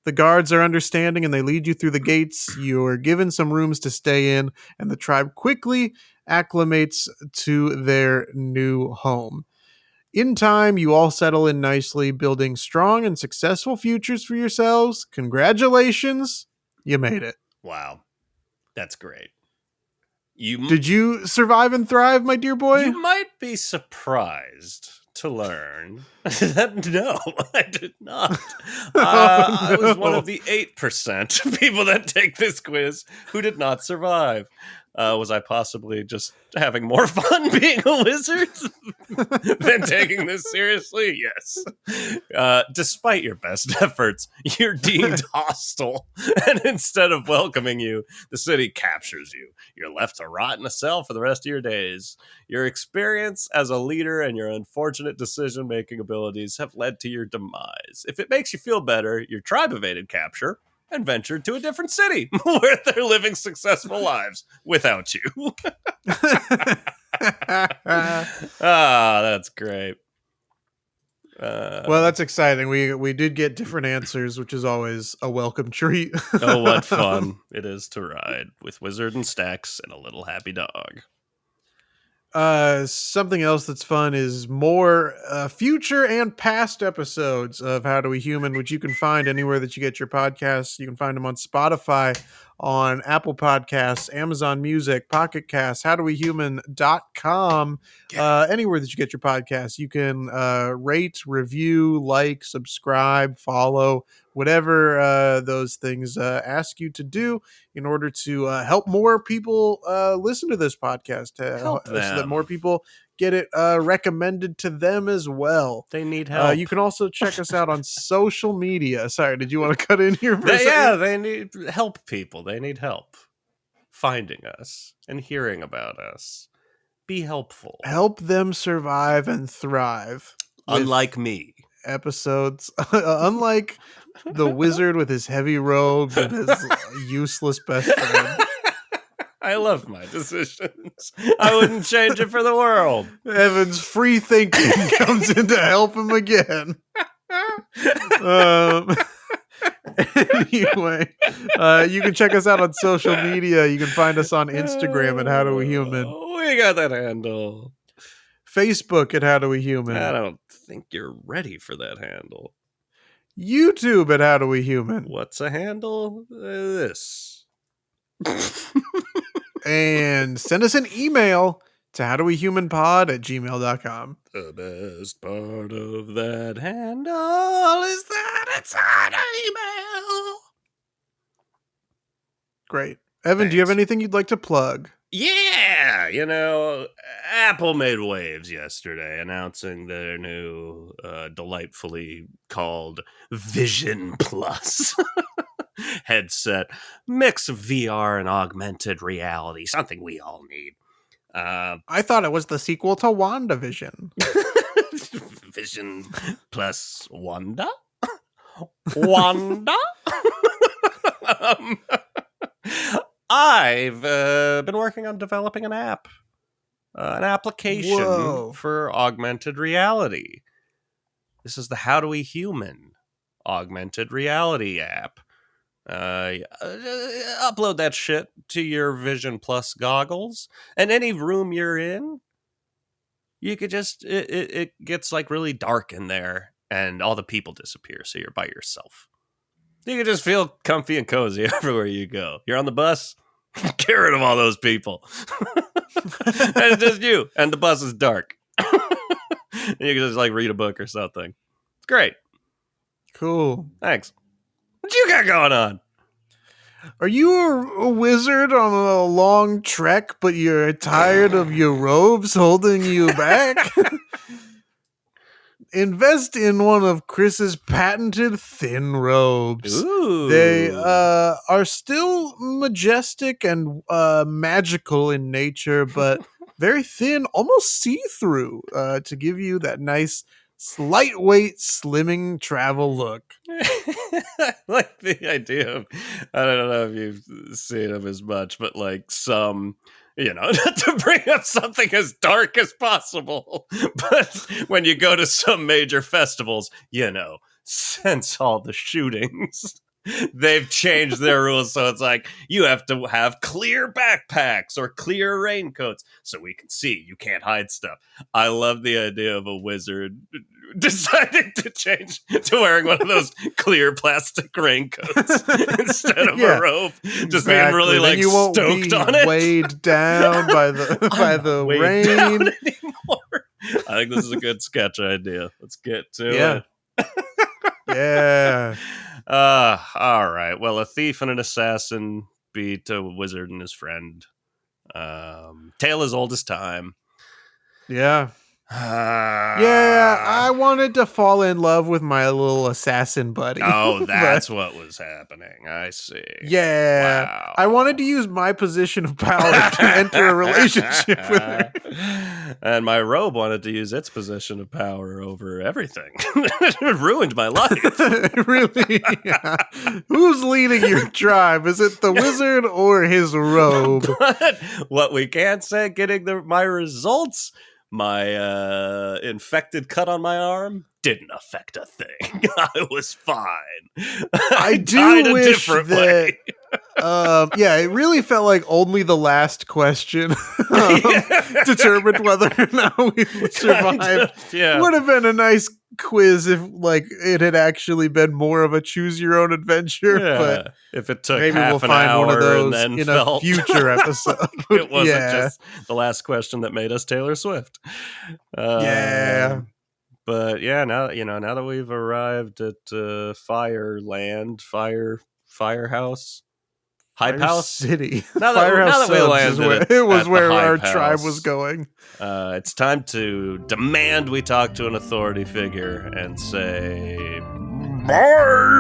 The guards are understanding and they lead you through the gates. You're given some rooms to stay in, and the tribe quickly acclimates to their new home. In time, you all settle in nicely, building strong and successful futures for yourselves. Congratulations, you made it. Wow, that's great. Did you survive and thrive, my dear boy? You might be surprised to learn that no, I did not. I was one of the 8% of people that take this quiz who did not survive. Was I possibly just having more fun being a wizard than taking this seriously? Yes. Despite your best efforts, you're deemed hostile. And instead of welcoming you, the city captures you. You're left to rot in a cell for the rest of your days. Your experience as a leader and your unfortunate decision-making abilities have led to your demise. If it makes you feel better, your tribe evaded capture and ventured to a different city where they're living successful lives without you. That's great. Well, that's exciting. We did get different answers, which is always a welcome treat. Oh, what fun it is to ride with Wizard and Stacks and a little happy dog. Something else that's fun is more future and past episodes of How Do We Human, which you can find anywhere that you get your podcasts. You can find them on Spotify, on Apple Podcasts, Amazon Music, Pocket Casts, howdowehuman.com. Anywhere that you get your podcasts, you can rate, review, like, subscribe, follow, whatever those things ask you to do in order to help more people listen to this podcast, Help so that them. more people get it recommended to them as well. They need help. You can also check us out on social media. Sorry, did you want to cut in here for a second? Yeah, they need help, people. They need help finding us and hearing about us. Be helpful. Help them survive and thrive. Unlike me. Episodes, unlike the wizard with his heavy robes and his useless best friend. I love my decisions. I wouldn't change it for the world. Evan's free thinking comes in to help him again. Anyway, you can check us out on social media. You can find us on Instagram at HowDoWeHuman. We got that handle. Facebook at HowDoWeHuman. I don't think you're ready for that handle. YouTube at HowDoWeHuman. What's a handle? This. And send us an email to howdowehumanpod@gmail.com. The best part of that handle is that it's on email. Great. Evan, Thanks. do you have anything you'd like to plug? Yeah, Apple made waves yesterday announcing their new delightfully called Vision Plus headset. Mix of VR and augmented reality, something we all need. I thought it was the sequel to WandaVision. Vision plus Wanda? Wanda? I've been working on developing an app, an application for augmented reality. This is the How Do We Human augmented reality app. Upload that shit to your Vision Plus goggles, and any room you're in, you could just, it gets like really dark in there, and all the people disappear, so you're by yourself. You can just feel comfy and cozy everywhere you go. You're on the bus, get rid of all those people. And it's just you, and the bus is dark. And you can just like read a book or something. It's great. Cool. Thanks. What you got going on? Are you a wizard on a long trek, but you're tired of your robes holding you back? Invest in one of Chris's patented thin robes. Ooh. They are still majestic and magical in nature, but very thin, almost see-through, to give you that nice lightweight, slimming travel look. I like the idea of, I don't know if you've seen them as much, but like some, not to bring up something as dark as possible, but when you go to some major festivals, since all the shootings, they've changed their rules. So it's like, you have to have clear backpacks or clear raincoats so we can see. You can't hide stuff. I love the idea of a wizard deciding to change to wearing one of those clear plastic raincoats instead of a robe. Just being really like you won't stoked be on it. Weighed down by the rain. I think this is a good sketch idea. Let's get to it. Yeah. All right. Well, a thief and an assassin beat a wizard and his friend. Tale as old as time. Yeah. Yeah, I wanted to fall in love with my little assassin buddy. Oh, that's what was happening. I see. Yeah. Wow. I wanted to use my position of power to enter a relationship with her. And my robe wanted to use its position of power over everything. It ruined my life. Really? Yeah. Who's leading your tribe? Is it the wizard or his robe? But what we can say, getting my results, my infected cut on my arm didn't affect a thing. I was fine. I do wish that Yeah, it really felt like only the last question determined whether or not we survived. Yeah. Would have been a nice quiz if like it had actually been more of a choose your own adventure, but Yeah. If it took maybe half we'll an find one of hour and those then in a felt future episode. like it wasn't Yeah. just the last question that made us Taylor Swift. Yeah. But yeah, now now that we've arrived at Firehouse, Hype Fire House. City. Now Firehouse that we Subs is landed it was at the where Hype our tribe House, was going. It's time to demand we talk to an authority figure and say, bye.